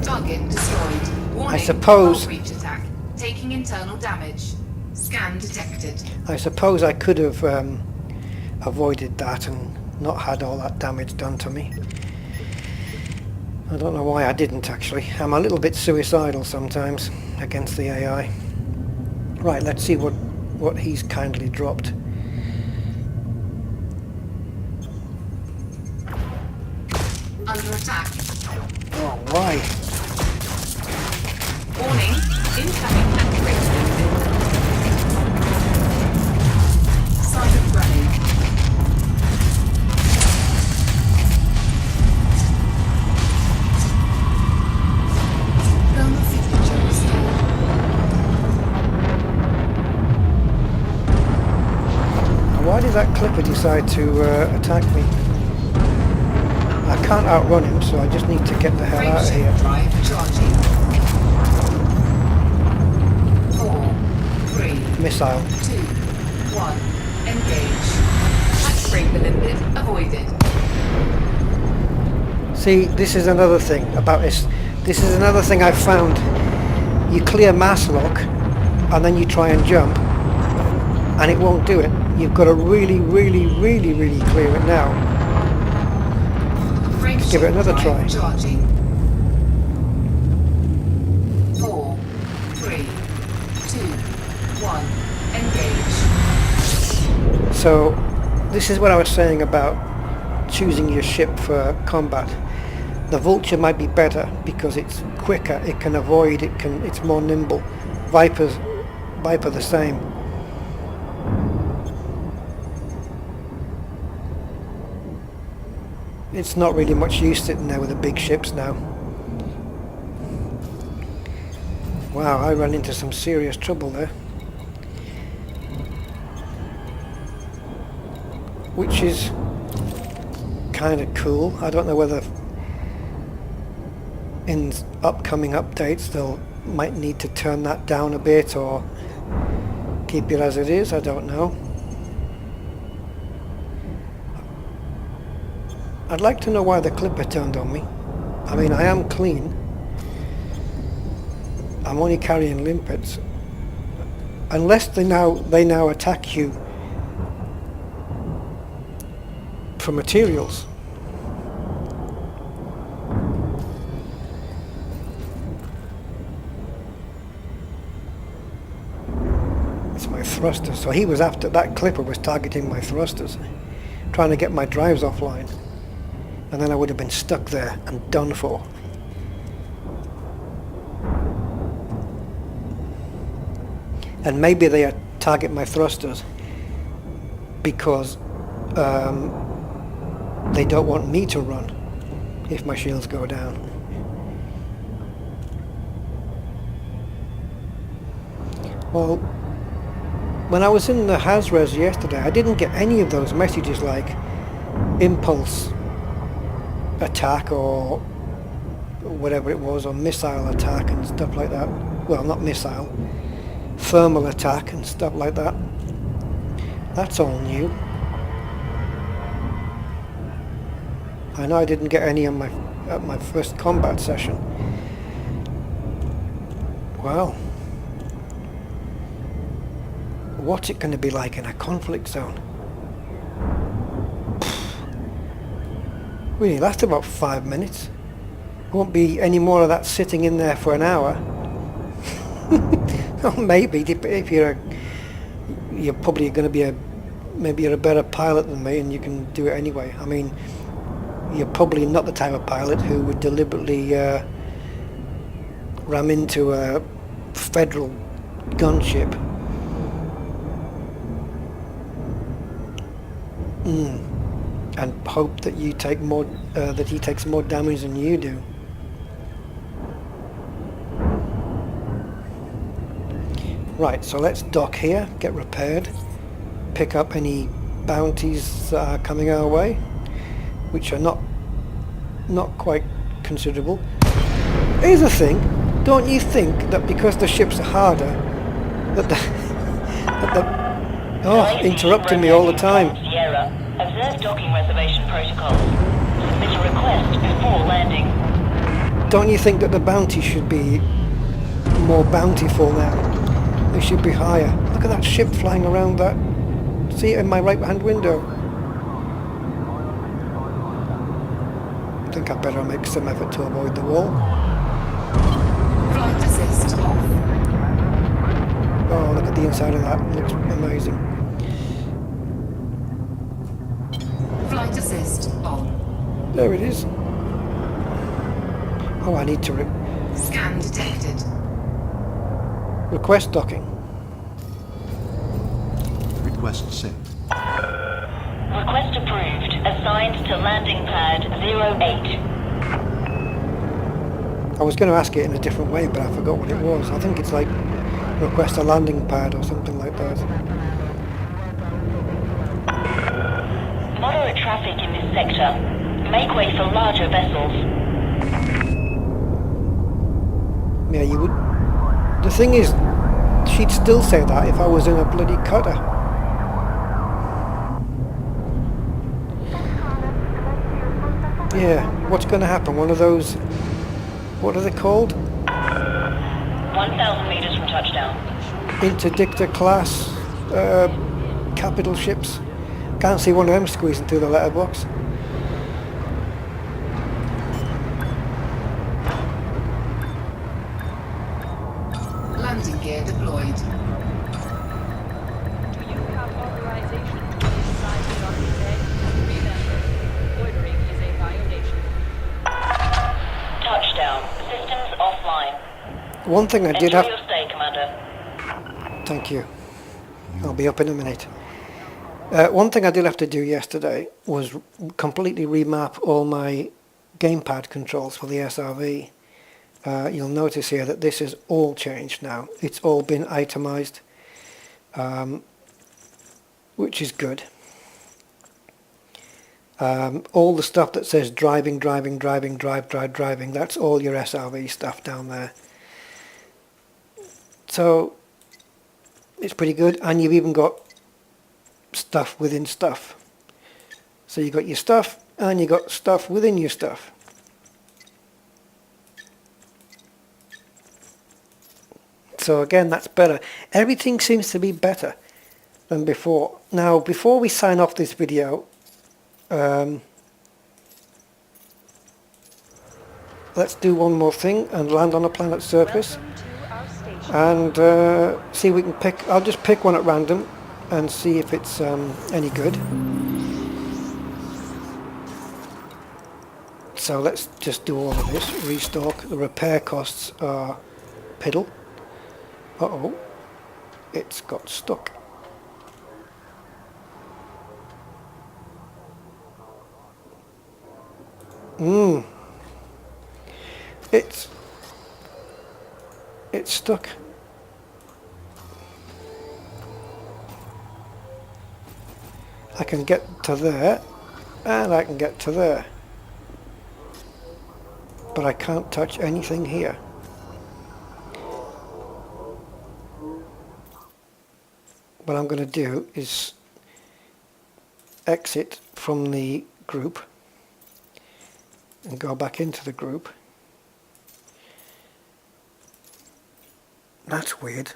Target destroyed. Warning. suppose- hull breach attack. Taking internal damage. Scan detected. I suppose I could have avoided that and not had all that damage done to me. I don't know why I didn't, actually. I'm a little bit suicidal sometimes against the AI. Right, let's see what he's kindly dropped. Under attack. Oh, why? Warning. Incoming activated. Silent running. Thermal signature restored. Why did that clipper decide to attack me? I can't outrun him, so I just need to get the hell out of Frameshift here. drive charging. 4, 3, Missile. 2, 1. Engage. Attack break the limit avoided. See, this is another thing about this. This is another thing I've found. You clear mass lock, and then you try and jump, and it won't do it. You've got to really, really, really, really clear it now. Frameshift Give it another drive try. Charging. 4, 3, 2, 1. Engage. So, this is what I was saying about choosing your ship for combat. The Vulture might be better because it's quicker, it can avoid, it's more nimble. Viper the same. It's not really much use sitting there with the big ships now. Wow, I ran into some serious trouble there. Which is kind of cool. I don't know whether in upcoming updates they'll might need to turn that down a bit or keep it as it is. I don't know. I'd like to know why the clipper turned on me. I mean, I am clean. I'm only carrying limpets. Unless they now attack you for materials. It's my thrusters. So he was after, that clipper was targeting my thrusters, trying to get my drives offline. And then I would have been stuck there and done for. And maybe they target my thrusters because they don't want me to run. if my shields go down. Well, when I was in the Hazres yesterday, I didn't get any of those messages like impulse attack or whatever it was, or missile attack and stuff like that. Well, not missile, thermal attack and stuff like that. That's all new. I know I didn't get any on at my first combat session. Well, what's it going to be like in a conflict zone? Really, lasts about 5 minutes. Won't be any more of that sitting in there for an hour. Well, maybe if you're probably going to be maybe you're a better pilot than me and you can do it anyway. I mean, you're probably not the type of pilot who would deliberately ram into a federal gunship. And hope that you take more, that he takes more damage than you do. Right, so let's dock here, get repaired, pick up any bounties that are coming our way, which are not quite considerable. Here's the thing, don't you think that because the ships are harder, that interrupting me all the time. Sierra, observe docking reservation protocols. Submit a request before landing. Don't you think that the bounty should be more bountiful now? They should be higher. Look at that ship flying around that. See it in my right hand window. I think I'd better make some effort to avoid the wall. Flight assist off. Oh, look at the inside of that. It looks amazing. Flight assist on. There it is. Oh, I need to Scan detected. request docking. Request sent. Request approved. Assigned to landing pad 08. I was going to ask it in a different way, but I forgot what it was. I think it's like request a landing pad or something like that. Moderate traffic in this sector. Make way for larger vessels. Yeah, you would. The thing is, she'd still say that if I was in a bloody cutter. Yeah, what's going to happen? One of those, what are they called? 1,000 meters from touchdown. Interdictor class capital ships. Can't see one of them squeezing through the letterbox. Landing gear deployed. Do you have authorization to fly the RPA? Remember, loitering is a violation. Touchdown. Systems offline. One thing I did Enjoy have... your stay, Commander. Thank you. I'll be up in a minute. One thing I did have to do yesterday was completely remap all my gamepad controls for the SRV. You'll notice here that this is all changed now. It's all been itemized, which is good. All the stuff that says driving, driving, driving, driving, that's all your SRV stuff down there. So it's pretty good, and you've even got stuff within stuff. So you got your stuff and you got stuff within your stuff. So again, that's better. Everything seems to be better than before. Now, before we sign off this video, let's do one more thing and land on a planet's surface. Welcome to our station. And see if we can pick. I'll just pick one at random and see if it's any good. So let's just do all of this. Restock. The repair costs are piddle. Uh-oh. It's got stuck. stuck. I can get to there, and I can get to there. But I can't touch anything here. What I'm going to do is exit from the group and go back into the group. That's weird.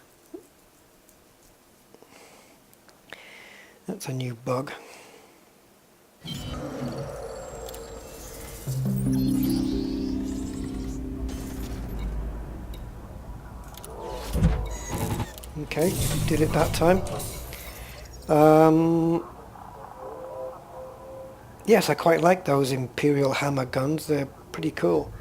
That's a new bug. Okay, did it that time. Yes, I quite like those Imperial hammer guns. They're pretty cool.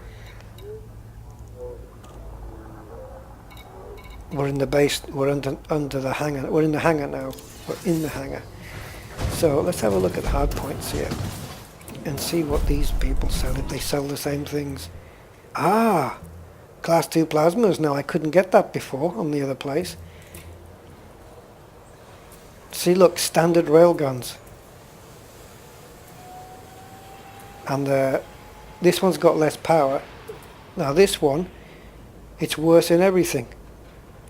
We're in the base. We're under the hangar. We're in the hangar now. We're in the hangar. So let's have a look at hard points here and see what these people sell. If they sell the same things. Ah, Class 2 plasmas. Now I couldn't get that before on the other place. See, look, standard railguns. And this one's got less power. Now this one, it's worse in everything.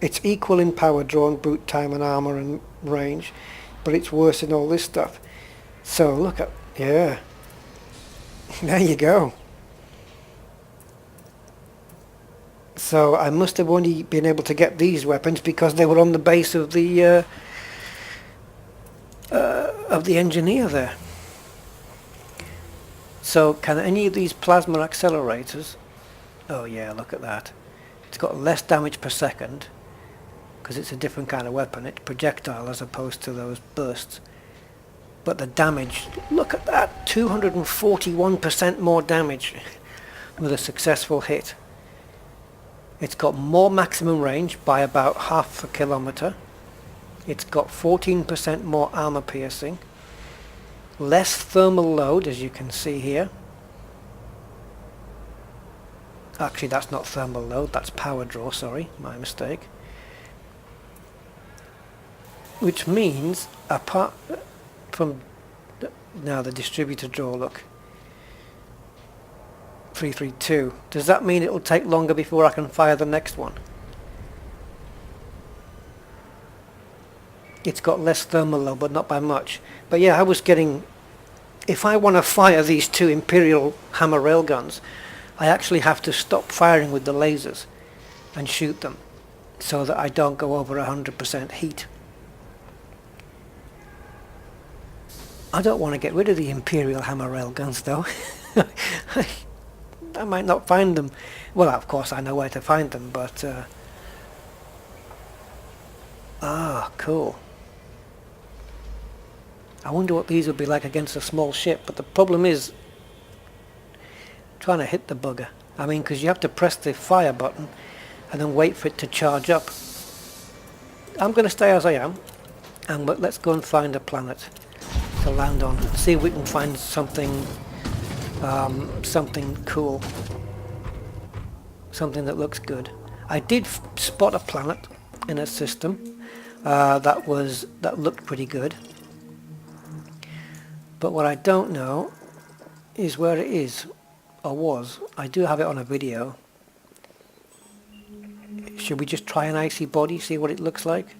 It's equal in power drawn, boot time and armor and range, but it's worse in all this stuff. So look at, yeah. There you go. So I must have only been able to get these weapons because they were on the base of the engineer there. So can any of these plasma accelerators, oh yeah, look at that. It's got less damage per second because it's a different kind of weapon. It's projectile as opposed to those bursts. But the damage, look at that, 241% more damage with a successful hit. It's got more maximum range by about half a kilometer. It's got 14% more armor piercing. Less thermal load, as you can see here. Actually, that's not thermal load, that's power draw, sorry, my mistake. Which means, apart from now the distributor draw, look. 332. Does that mean it'll take longer before I can fire the next one? It's got less thermal load, but not by much. But yeah, I was getting... If I want to fire these two Imperial hammer railguns, I actually have to stop firing with the lasers and shoot them so that I don't go over 100% heat. I don't want to get rid of the Imperial hammer railguns though. I might not find them. Well, of course I know where to find them, but... cool. I wonder what these would be like against a small ship, but the problem is trying to hit the bugger. I mean, because you have to press the fire button and then wait for it to charge up. I'm going to stay as I am, and let's go and find a planet to land on and see if we can find something something cool, something that looks good. I did spot a planet in a system that looked pretty good. But what I don't know is where it is, or was. I do have it on a video. Should we just try an icy body, see what it looks like?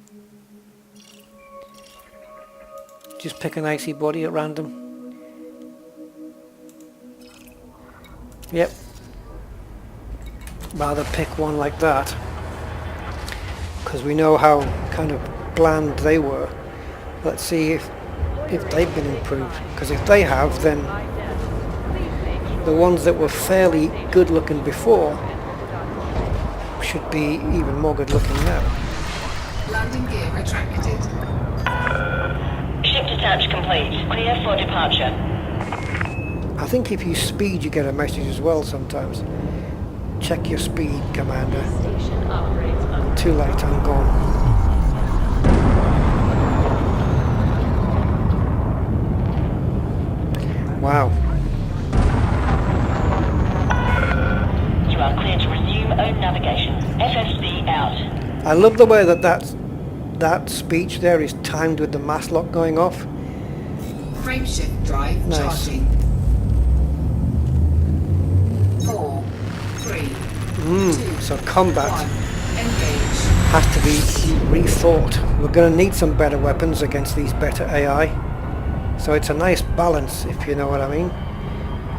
Just pick an icy body at random. Yep. Rather pick one like that, because we know how kind of bland they were. Let's see if they've been improved, because if they have, then the ones that were fairly good looking before should be even more good looking now. Landing gear retracted. Ship detach complete. Clear for departure. I think if you speed you get a message as well sometimes. Check your speed, Commander. Station operates under Too late, I'm gone. Wow. You are clear to resume own navigation. FSB out. I love the way that speech there is timed with the mass lock going off. Frameshift drive Nice. charging. 4, 3, 2, So combat 1. Engage. has to be rethought. We're going to need some better weapons against these better AI. So it's a nice balance, if you know what I mean.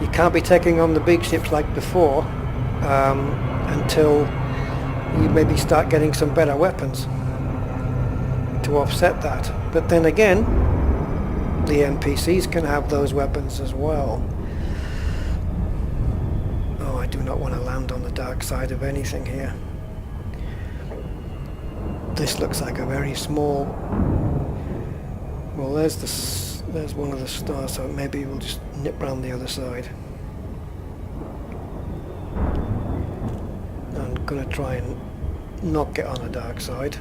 You can't be taking on the big ships like before until you maybe start getting some better weapons to offset that. But then again, the NPCs can have those weapons as well. Oh, I do not want to land on the dark side of anything here. This looks like a very small... Well, there's one of the stars, so maybe we'll just nip round the other side. I'm going to try and not get on the dark side.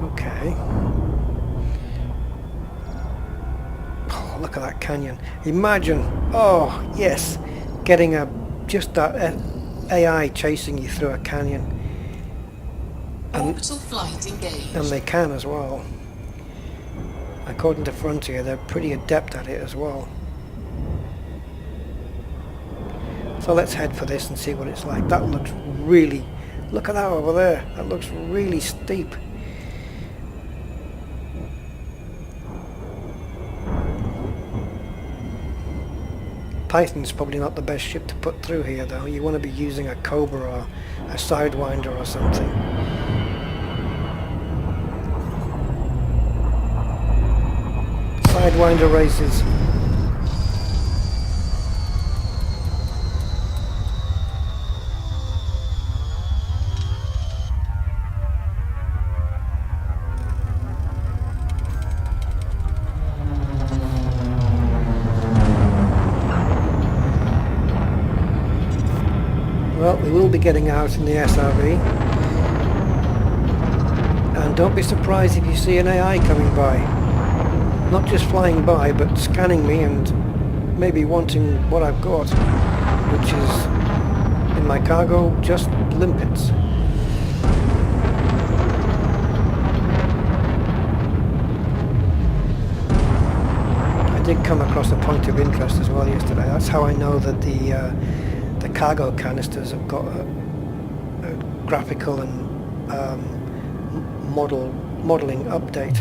Okay. Oh, look at that canyon. Imagine, oh yes, getting just that AI chasing you through a canyon. Orbital flight engaged. And they can as well. According to Frontier, they're pretty adept at it as well. So let's head for this and see what it's like. That looks really... Look at that over there. That looks really steep. Python's probably not the best ship to put through here though. You want to be using a Cobra or a Sidewinder or something. Sidewinder races. Well, we will be getting out in the SRV. And don't be surprised if you see an AI coming by. Not just flying by, but scanning me and maybe wanting what I've got, which is, in my cargo, just limpets. I did come across a point of interest as well yesterday. That's how I know that the cargo canisters have got a graphical and modeling update.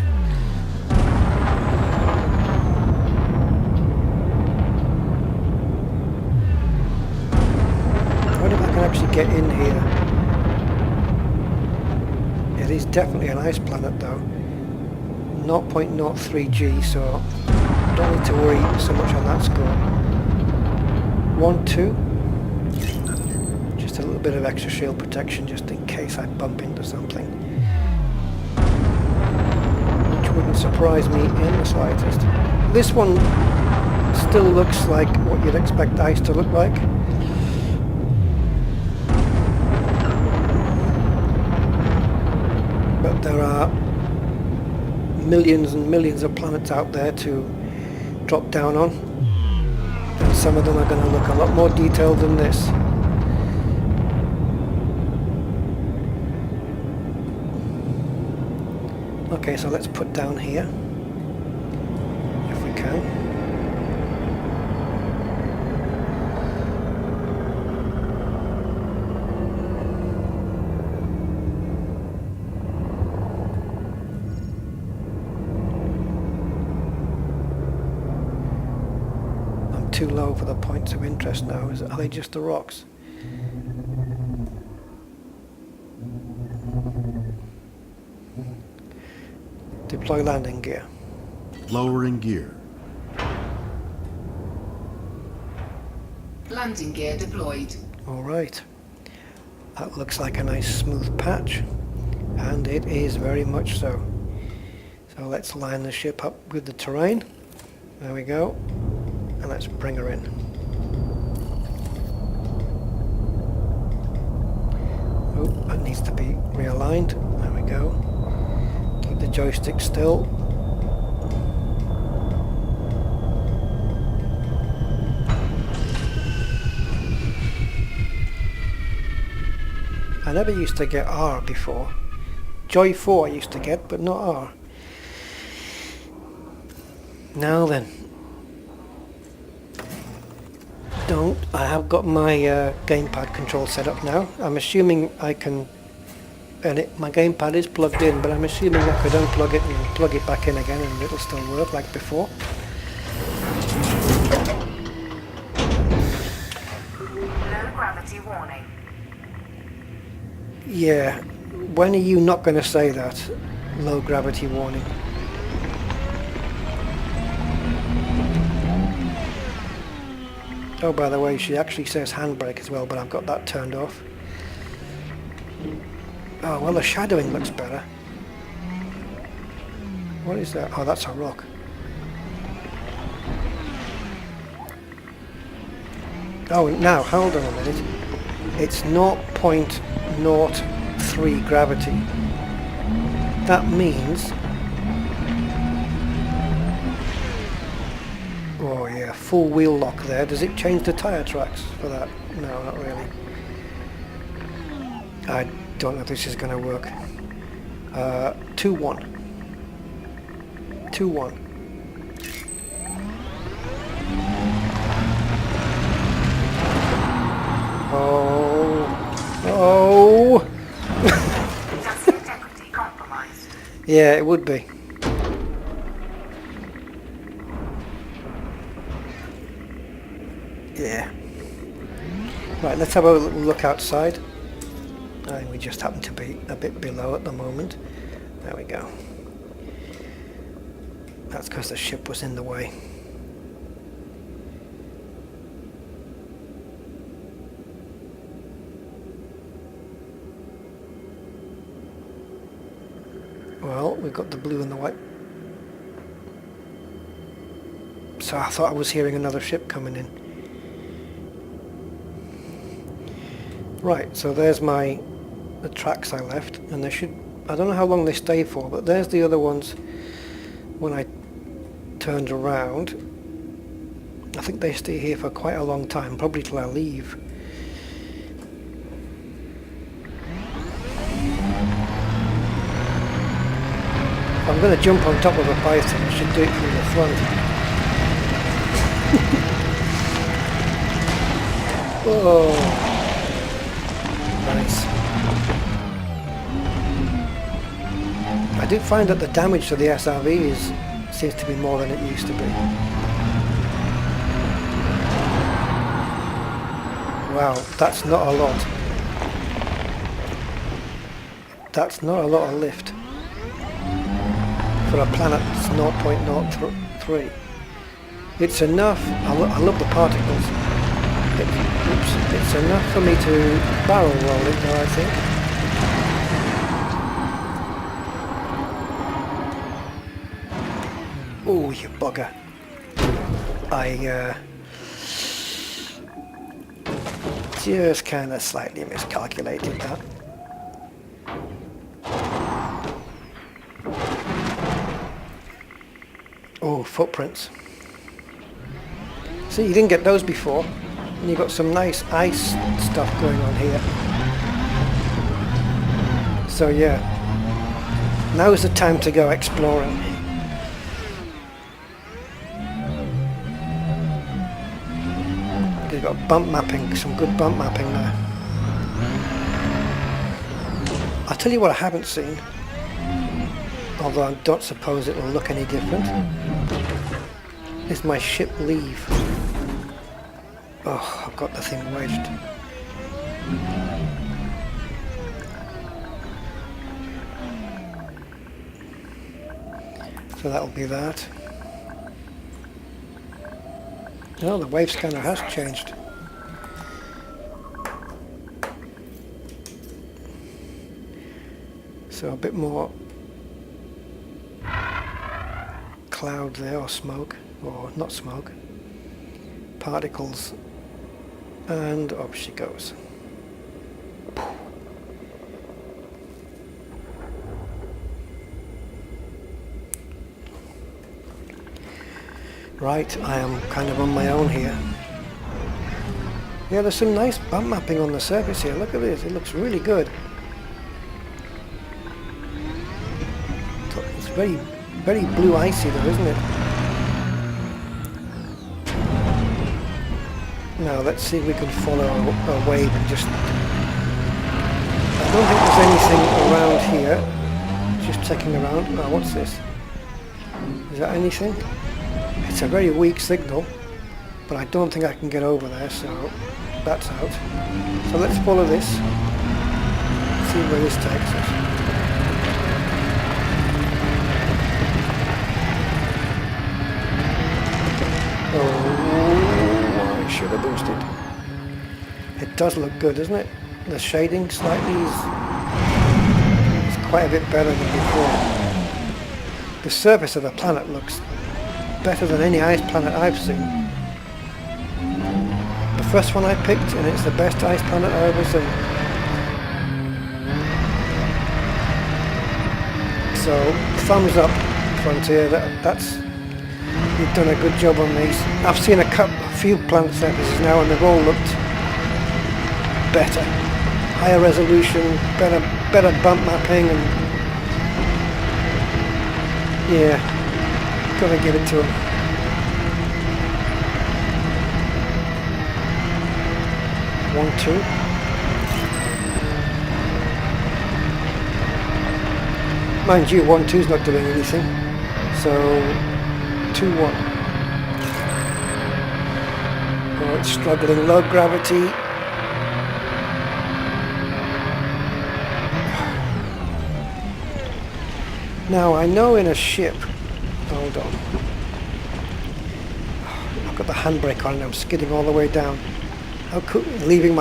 I wonder if I can actually get in here. It is definitely an ice planet though. 0.03 G, so don't need to worry so much on that score. 1, 2. Just a little bit of extra shield protection just in case I bump into something. Which wouldn't surprise me in the slightest. This one still looks like what you'd expect ice to look like. But there are millions and millions of planets out there to drop down on. And some of them are going to look a lot more detailed than this. Okay, so let's put down here, if we can. I'm too low for the points of interest now. Are they just the rocks? Deploy landing gear. Lowering gear. Landing gear deployed. Alright. That looks like a nice smooth patch. And it is very much so. So let's line the ship up with the terrain. There we go. And let's bring her in. Oh, that needs to be realigned. There we go. Keep the joystick still. I never used to get R before. Joy 4 I used to get, but not R. Now then. I have got my gamepad control set up now. I'm assuming I can... And my gamepad is plugged in, but I'm assuming I could unplug it and plug it back in again and it'll still work like before. Low gravity warning. Yeah, when are you not going to say that? Low gravity warning. Oh, by the way, she actually says handbrake as well, but I've got that turned off. Oh, well, the shadowing looks better. What is that? Oh, that's a rock. Oh, now, hold on a minute. It's 0.03 gravity. That means... Oh yeah, full wheel lock there. Does it change the tyre tracks for that? No, not really. I don't know if this is going to work. 2-1. 2-1. Oh. Oh. Chassis integrity compromised. Yeah, it would be. Yeah. Right, let's have a little look outside. We just happen to be a bit below at the moment. There we go. That's because the ship was in the way. Well, we've got the blue and the white. So I thought I was hearing another ship coming in. Right, so there's the tracks I left, and they should, I don't know how long they stay for, but there's the other ones when I turned around. I think they stay here for quite a long time, probably till I leave. If I'm going to jump on top of a Python, I should do it from the front. Oh. Nice. I do find that the damage to the SRV seems to be more than it used to be. Wow, that's not a lot. That's not a lot of lift for a planet that's 0.03. It's enough. I love the particles. It's enough for me to barrel roll it now, I think. Oh, you bugger. I just kind of slightly miscalculated that. Oh, footprints. See, you didn't get those before. And you've got some nice ice stuff going on here. So yeah, now is the time to go exploring. You've got bump mapping, some good bump mapping there. I'll tell you what I haven't seen, although I don't suppose it will look any different, is my ship leave. Oh, I've got the thing wedged. So that'll be that. Oh, the wave scanner has changed. So a bit more cloud there, or smoke, or not smoke, particles. And up she goes. Right, I am kind of on my own here. Yeah, there's some nice bump mapping on the surface here. Look at this, it looks really good. It's very, very blue icy though, isn't it? Now let's see if we can follow a wave and just... I don't think there's anything around here. Just checking around. Oh, what's this? Is that anything? It's a very weak signal, but I don't think I can get over there, so that's out. So let's follow this. See where this takes us. Oh, I should have boosted. It does look good, doesn't it? The shading slightly is quite a bit better than before. The surface of the planet looks better than any ice planet I've seen. The first one I picked, and it's the best ice planet I've ever seen. So, thumbs up, Frontier. That's you've done a good job on these. I've seen a few planet surfaces now, and they've all looked better. Higher resolution, better bump mapping, and yeah, gotta give it to them. One, two. Mind you, 1-2's not doing anything. So 2-1. Oh, it's struggling. Low gravity. Now I know in a ship, hold on, I've got the handbrake on and I'm skidding all the way down. How cool, leaving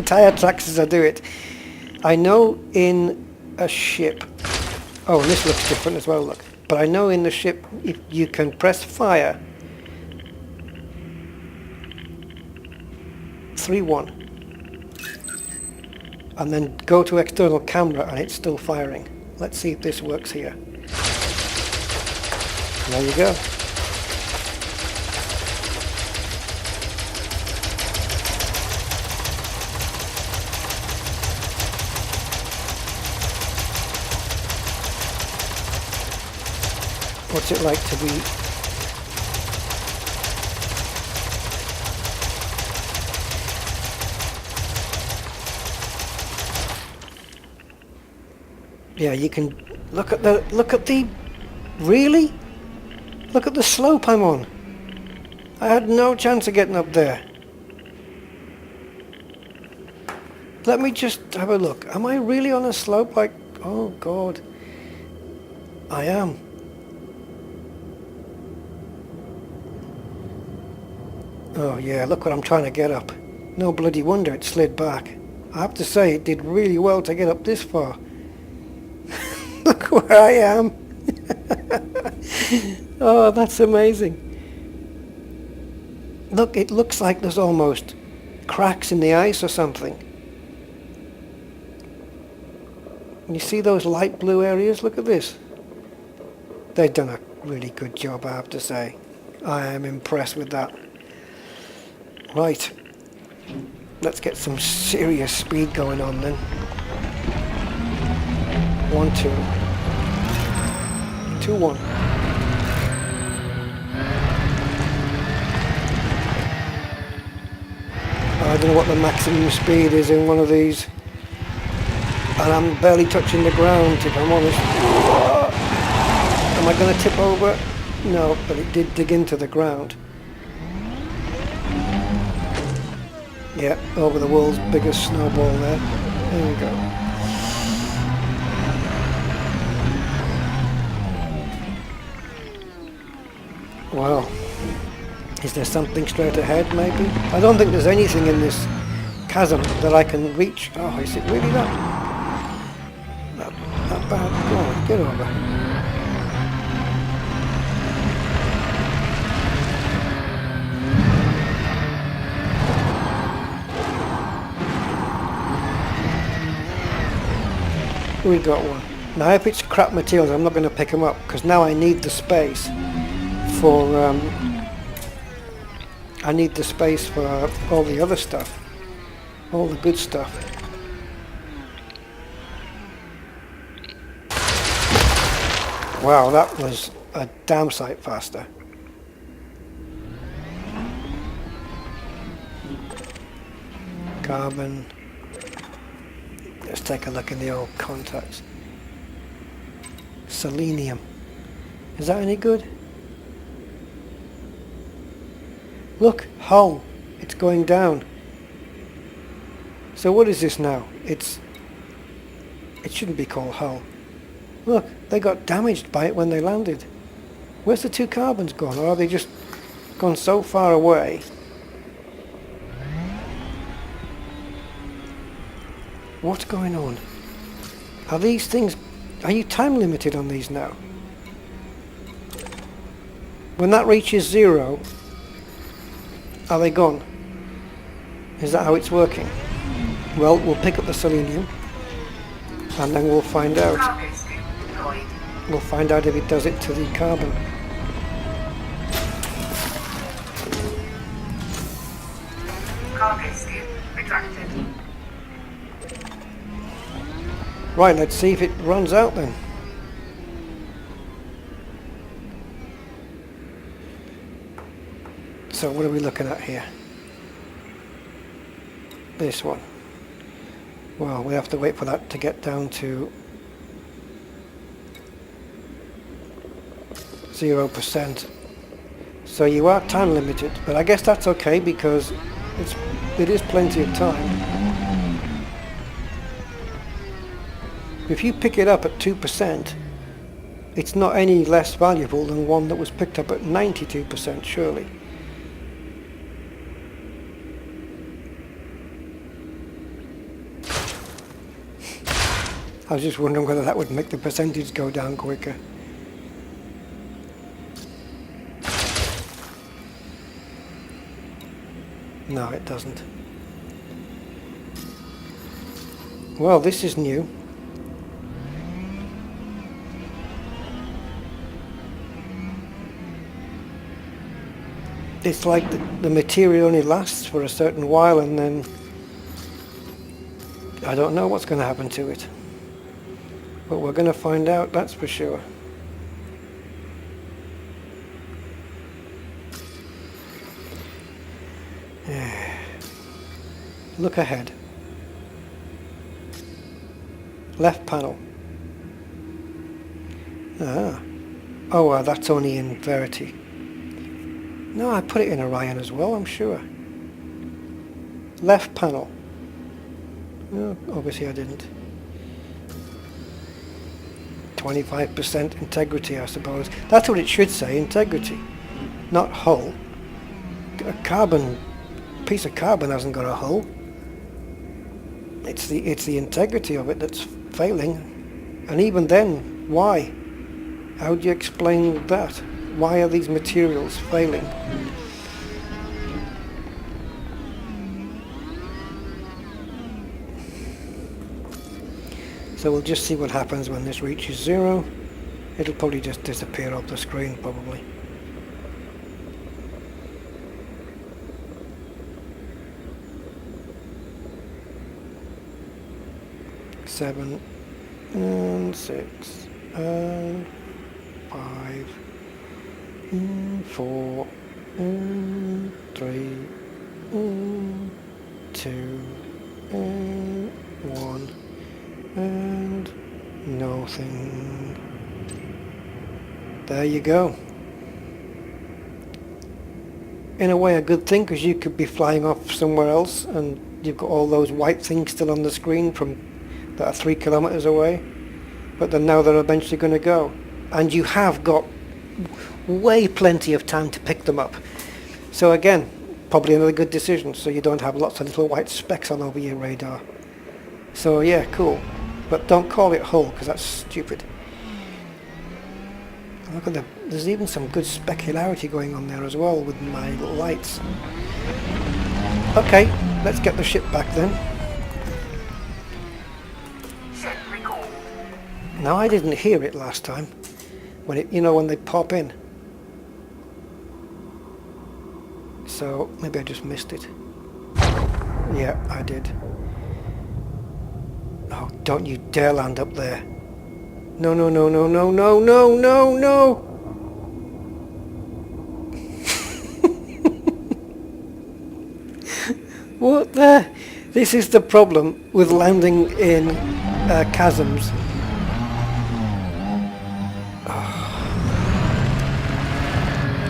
tyre tracks as I do it. I know in a ship, oh, and this looks different as well, look, but I know in the ship if you can press fire 3-1 and then go to external camera and it's still firing. Let's see if this works here. There you go. What's it like to be... Yeah, you can look at the really? Look at the slope I'm on. I had no chance of getting up there. Let me just have a look. Am I really on a slope like, oh God. I am. Oh yeah, look what I'm trying to get up. No bloody wonder it slid back. I have to say it did really well to get up this far. Look where I am. Oh, that's amazing. Look, it looks like there's almost cracks in the ice or something. You see those light blue areas? Look at this. They've done a really good job, I have to say. I am impressed with that. Right. Let's get some serious speed going on then. 1-2. 2-1. I don't know what the maximum speed is in one of these. And I'm barely touching the ground, if I'm honest. Am I going to tip over? No, but it did dig into the ground. Yeah, over the world's biggest snowball there. There we go. Wow. Is there something straight ahead, maybe? I don't think there's anything in this chasm that I can reach. Oh, is it really that bad? Go on, get over. We got one. Now if it's crap materials, I'm not going to pick them up, because now I need the space for I need the space for all the other stuff, all the good stuff. Wow, that was a damn sight faster. Carbon. Let's take a look in the old contacts. Selenium. Is that any good? Look, hull. It's going down. So what is this now? It shouldn't be called hull. Look, they got damaged by it when they landed. Where's the two carbons gone? Or are they just gone so far away? What's going on? Are these things... Are you time limited on these now? When that reaches 0, are they gone? Is that how it's working? Well, we'll pick up the selenium and then we'll find out. Cargo scoop deployed. We'll find out if it does it to the carbon. Cargo scoop retracted. Right, let's see if it runs out then. So what are we looking at here? This one. Well, we have to wait for that to get down to 0%. So you are time limited, but I guess that's okay because it is plenty of time. If you pick it up at 2%, it's not any less valuable than one that was picked up at 92%, surely. I was just wondering whether that would make the percentage go down quicker. No, it doesn't. Well, this is new. It's like the material only lasts for a certain while and then I don't know what's going to happen to it. But we're going to find out, that's for sure. Look ahead. Left panel. Oh, that's only in Verity. No, I put it in Orion as well, I'm sure. Left panel. No, obviously I didn't. 25% integrity, I suppose. That's what it should say, integrity. Not hull. A piece of carbon hasn't got a hull. It's the integrity of it that's failing. And even then, why? How do you explain that? Why are these materials failing? So we'll just see what happens when this reaches 0. It'll probably just disappear off the screen, probably. Seven and 6 and 5 and 4 and 3 and 2 and 1 and nothing. There you go. In a way a good thing, because you could be flying off somewhere else and you've got all those white things still on the screen that are 3 kilometers away, but then now they're eventually going to go, and you have got way plenty of time to pick them up. So again, probably another good decision, so you don't have lots of little white specks all over your radar. So yeah, cool, but don't call it hull because that's stupid. Look at there's even some good specularity going on there as well with my lights. Okay, let's get the ship back then. Ship recalled. Now I didn't hear it last time when when they pop in. so maybe I just missed it. Yeah, I did. Oh, don't you dare land up there. No, no, no, no, no, no, no, no, no! What the? This is the problem with landing in chasms.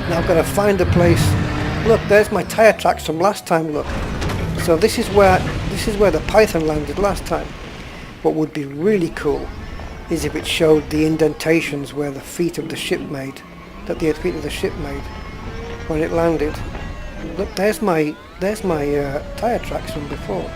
Now I've got to find a place. Look, there's my tyre tracks from last time, look. So this is where the Python landed last time. What would be really cool is if it showed the indentations where the feet of the ship made, that the feet of the ship made when it landed. Look, there's my tyre tracks from before.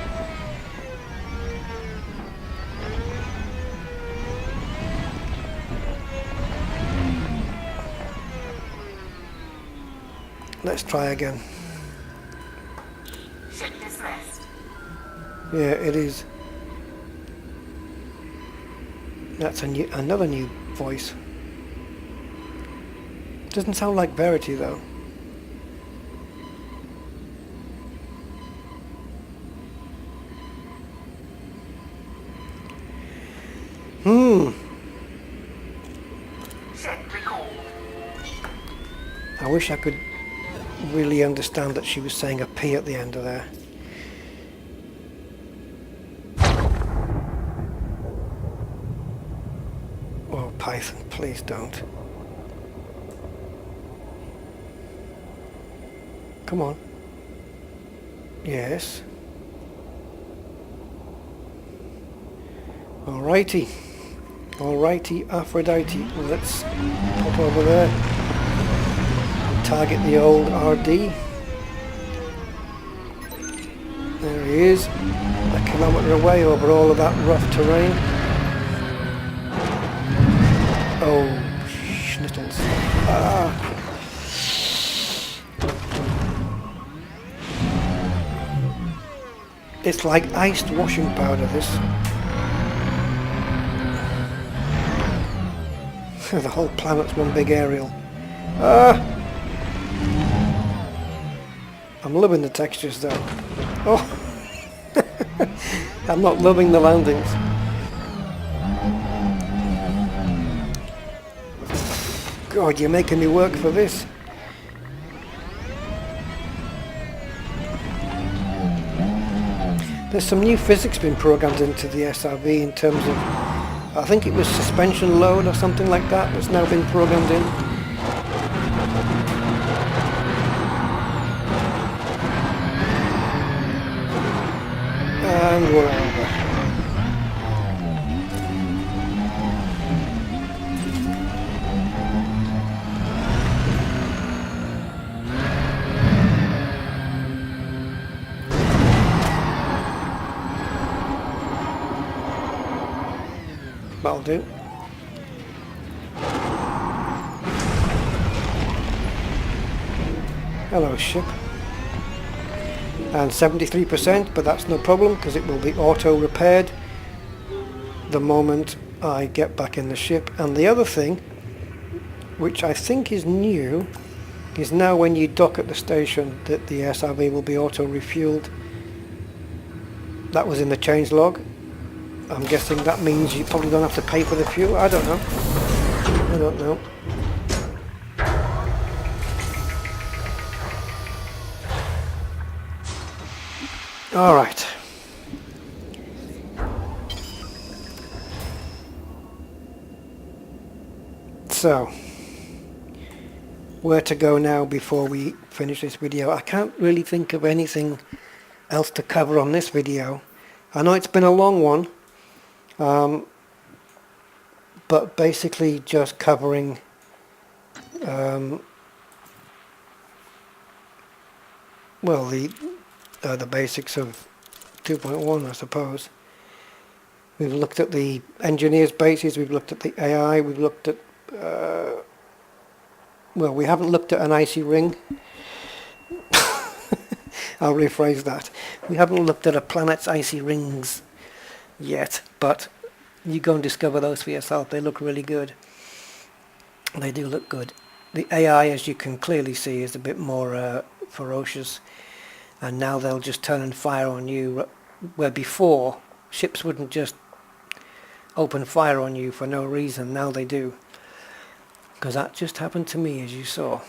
Let's try again. Ship dismissed. Yeah, it is. That's another new voice. Doesn't sound like Verity though. Ship recalled. I wish I could really understand that she was saying a P at the end of there. Oh, Python, please don't. Come on. Yes. Alrighty. Alrighty, Aphrodite. Let's pop over there. Target the old RD. There he is. A kilometre away over all of that rough terrain. Oh, schnittles. Ah. It's like iced washing powder, this. The whole planet's one big aerial. Ah! I'm loving the textures though. Oh! I'm not loving the landings. God, you're making me work for this. There's some new physics being programmed into the SRV in terms of, I think it was suspension load or something like that that's now been programmed in. And we're over. That'll do. Hello, ship. And 73%, but that's no problem because it will be auto repaired the moment I get back in the ship. And the other thing, which I think is new, is now when you dock at the station that the SRV will be auto refueled. That was in the change log. I'm guessing that means you probably don't have to pay for the fuel. I don't know. I don't know. All right. So, where to go now before we finish this video? I can't really think of anything else to cover on this video. I know it's been a long one, but basically just covering well, the basics of 2.1, I suppose. We've looked at the engineer's bases, we've looked at the AI, we've looked at well, we haven't looked at an icy ring. I'll rephrase that. We haven't looked at a planet's icy rings yet, but you go and discover those for yourself. They look really good. They do look good. The AI, as you can clearly see, is a bit more ferocious, and now they'll just turn and fire on you, where before ships wouldn't just open fire on you for no reason. Now they do, because that just happened to me, as you saw.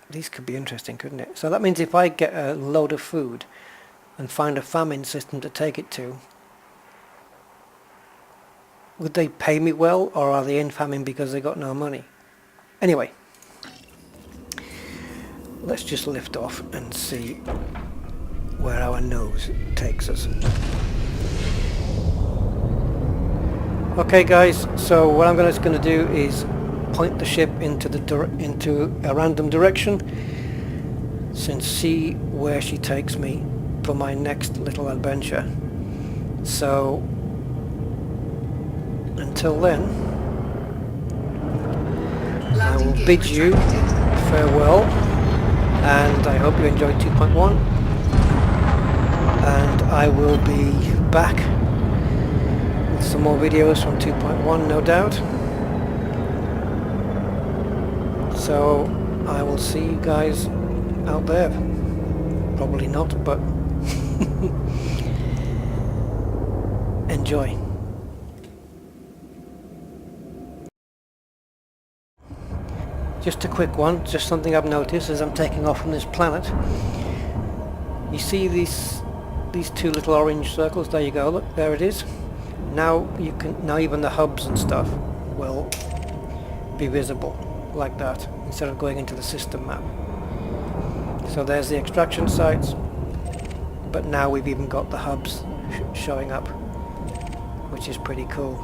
These could be interesting, couldn't it? So that means if I get a load of food and find a famine system to take it to, would they pay me well, or are they in famine because they got no money? Anyway, let's just lift off and see where our nose takes us. Okay guys, so what I'm just going to do is point the ship into a random direction, and see where she takes me for my next little adventure. So until then, I will bid you farewell, and I hope you enjoyed 2.1, and I will be back with some more videos from 2.1, no doubt. So I will see you guys out there. Probably not, but enjoy. Just a quick one, just something I've noticed as I'm taking off from this planet. You see these two little orange circles? There you go, look, there it is. Now even the hubs and stuff will be visible like that, instead of going into the system map. So there's the extraction sites, but now we've even got the hubs showing up, which is pretty cool.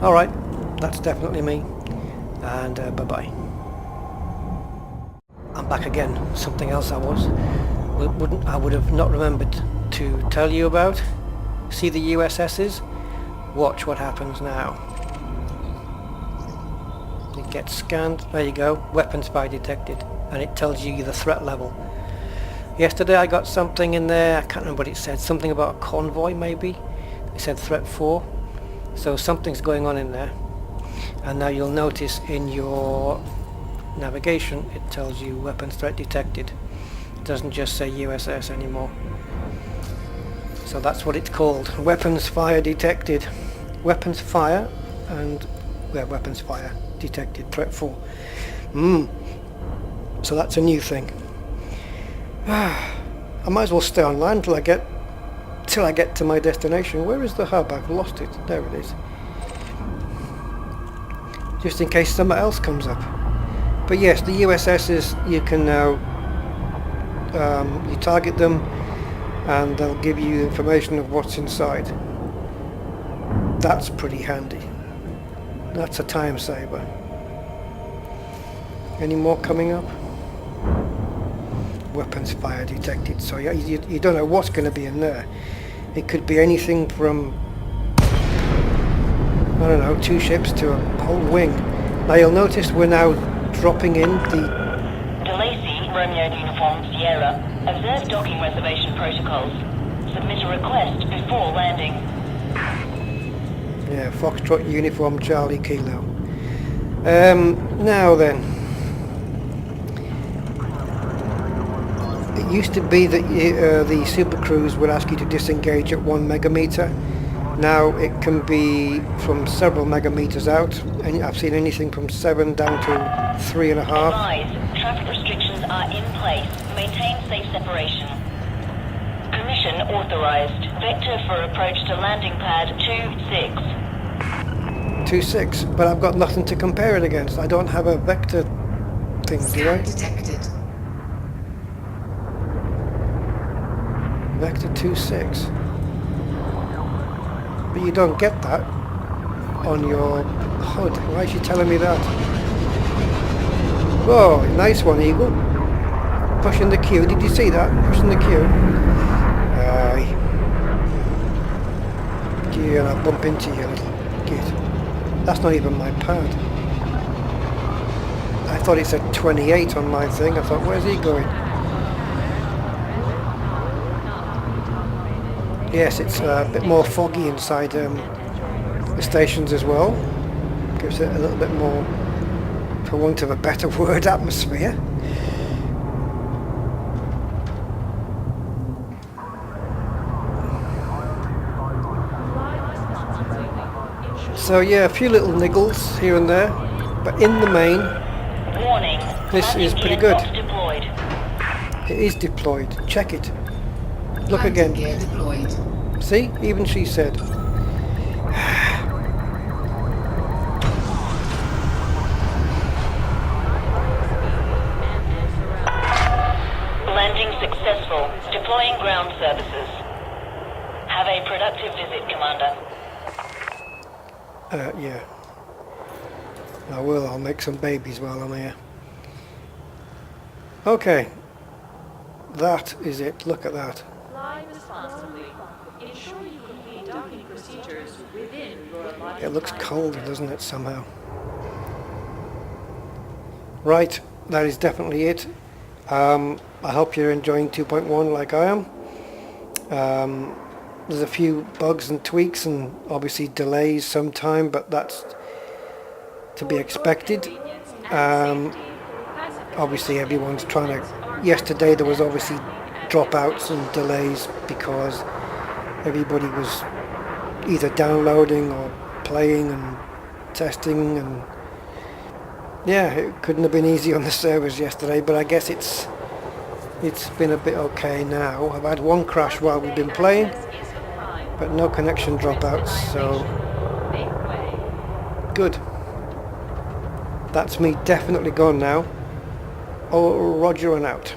Alright, that's definitely me, and bye-bye. I'm back again. Something else I would have not remembered to tell you about. See the USSs? Watch what happens now. It gets scanned, there you go, weapon spy detected, and it tells you the threat level. Yesterday I got something in there, I can't remember what it said, something about a convoy maybe. It said threat 4, so something's going on in there. And now you'll notice in your navigation it tells you weapons threat detected. It doesn't just say USS anymore. So that's what it's called, weapons fire detected. Weapons fire and weapons fire detected, threat 4. So that's a new thing. I might as well stay online till I get to my destination. Where is the hub? I've lost it. There it is. Just in case something else comes up. But yes, the USSs, you can now you target them and they'll give you information of what's inside. That's pretty handy. That's a time saver. Any more coming up? Weapons fire detected. So you don't know what's going to be in there. It could be anything from, I don't know, 2 ships to a whole wing. Now you'll notice we're now dropping in the... DeLacy, Romeo Uniform Sierra. Observe docking reservation protocols. Submit a request before landing. Yeah, Foxtrot Uniform Charlie Kilo. Now then, it used to be that the Super Cruise would ask you to disengage at 1 megameter. Now it can be from several megameters out, and I've seen anything from 7 down to 3.5. Advise, traffic restrictions are in place. Maintain safe separation. Permission authorized. Vector for approach to landing pad 26. 26, but I've got nothing to compare it against. I don't have a vector thing, do I? Scan detected. Vector 26. But you don't get that on your HUD. Why is she telling me that? Whoa, nice one, Eagle. Pushing the queue. Did you see that? Pushing the queue. Aye. Gee, and I'll bump into you, little git. That's not even my pad. I thought it said 28 on my thing. I thought, where's he going? Yes, it's a bit more foggy inside the stations as well. Gives it a little bit more, for want of a better word, atmosphere. So yeah, a few little niggles here and there, but in the main, Warning. this is landing pretty gear good. not deployed. It is deployed. Check it. Look Landing again. gear deployed. See? Even she said. Landing successful. Deploying ground services. Have a productive visit, Commander. Yeah. I will. I'll make some babies while I'm here. Okay. That is it. Look at that. Fly responsibly. Ensure you complete docking procedures within your allotted It looks time. colder, doesn't it, somehow? Right. That is definitely it. I hope you're enjoying 2.1 like I am. There's a few bugs and tweaks and obviously delays sometime, but that's to be expected. Obviously everyone's trying to... Yesterday there was obviously dropouts and delays because everybody was either downloading or playing and testing, and yeah, it couldn't have been easy on the servers yesterday, but I guess it's been a bit okay now. I've had one crash while we've been playing, but no connection dropouts, so good. That's me definitely gone now. Oh, Roger and out.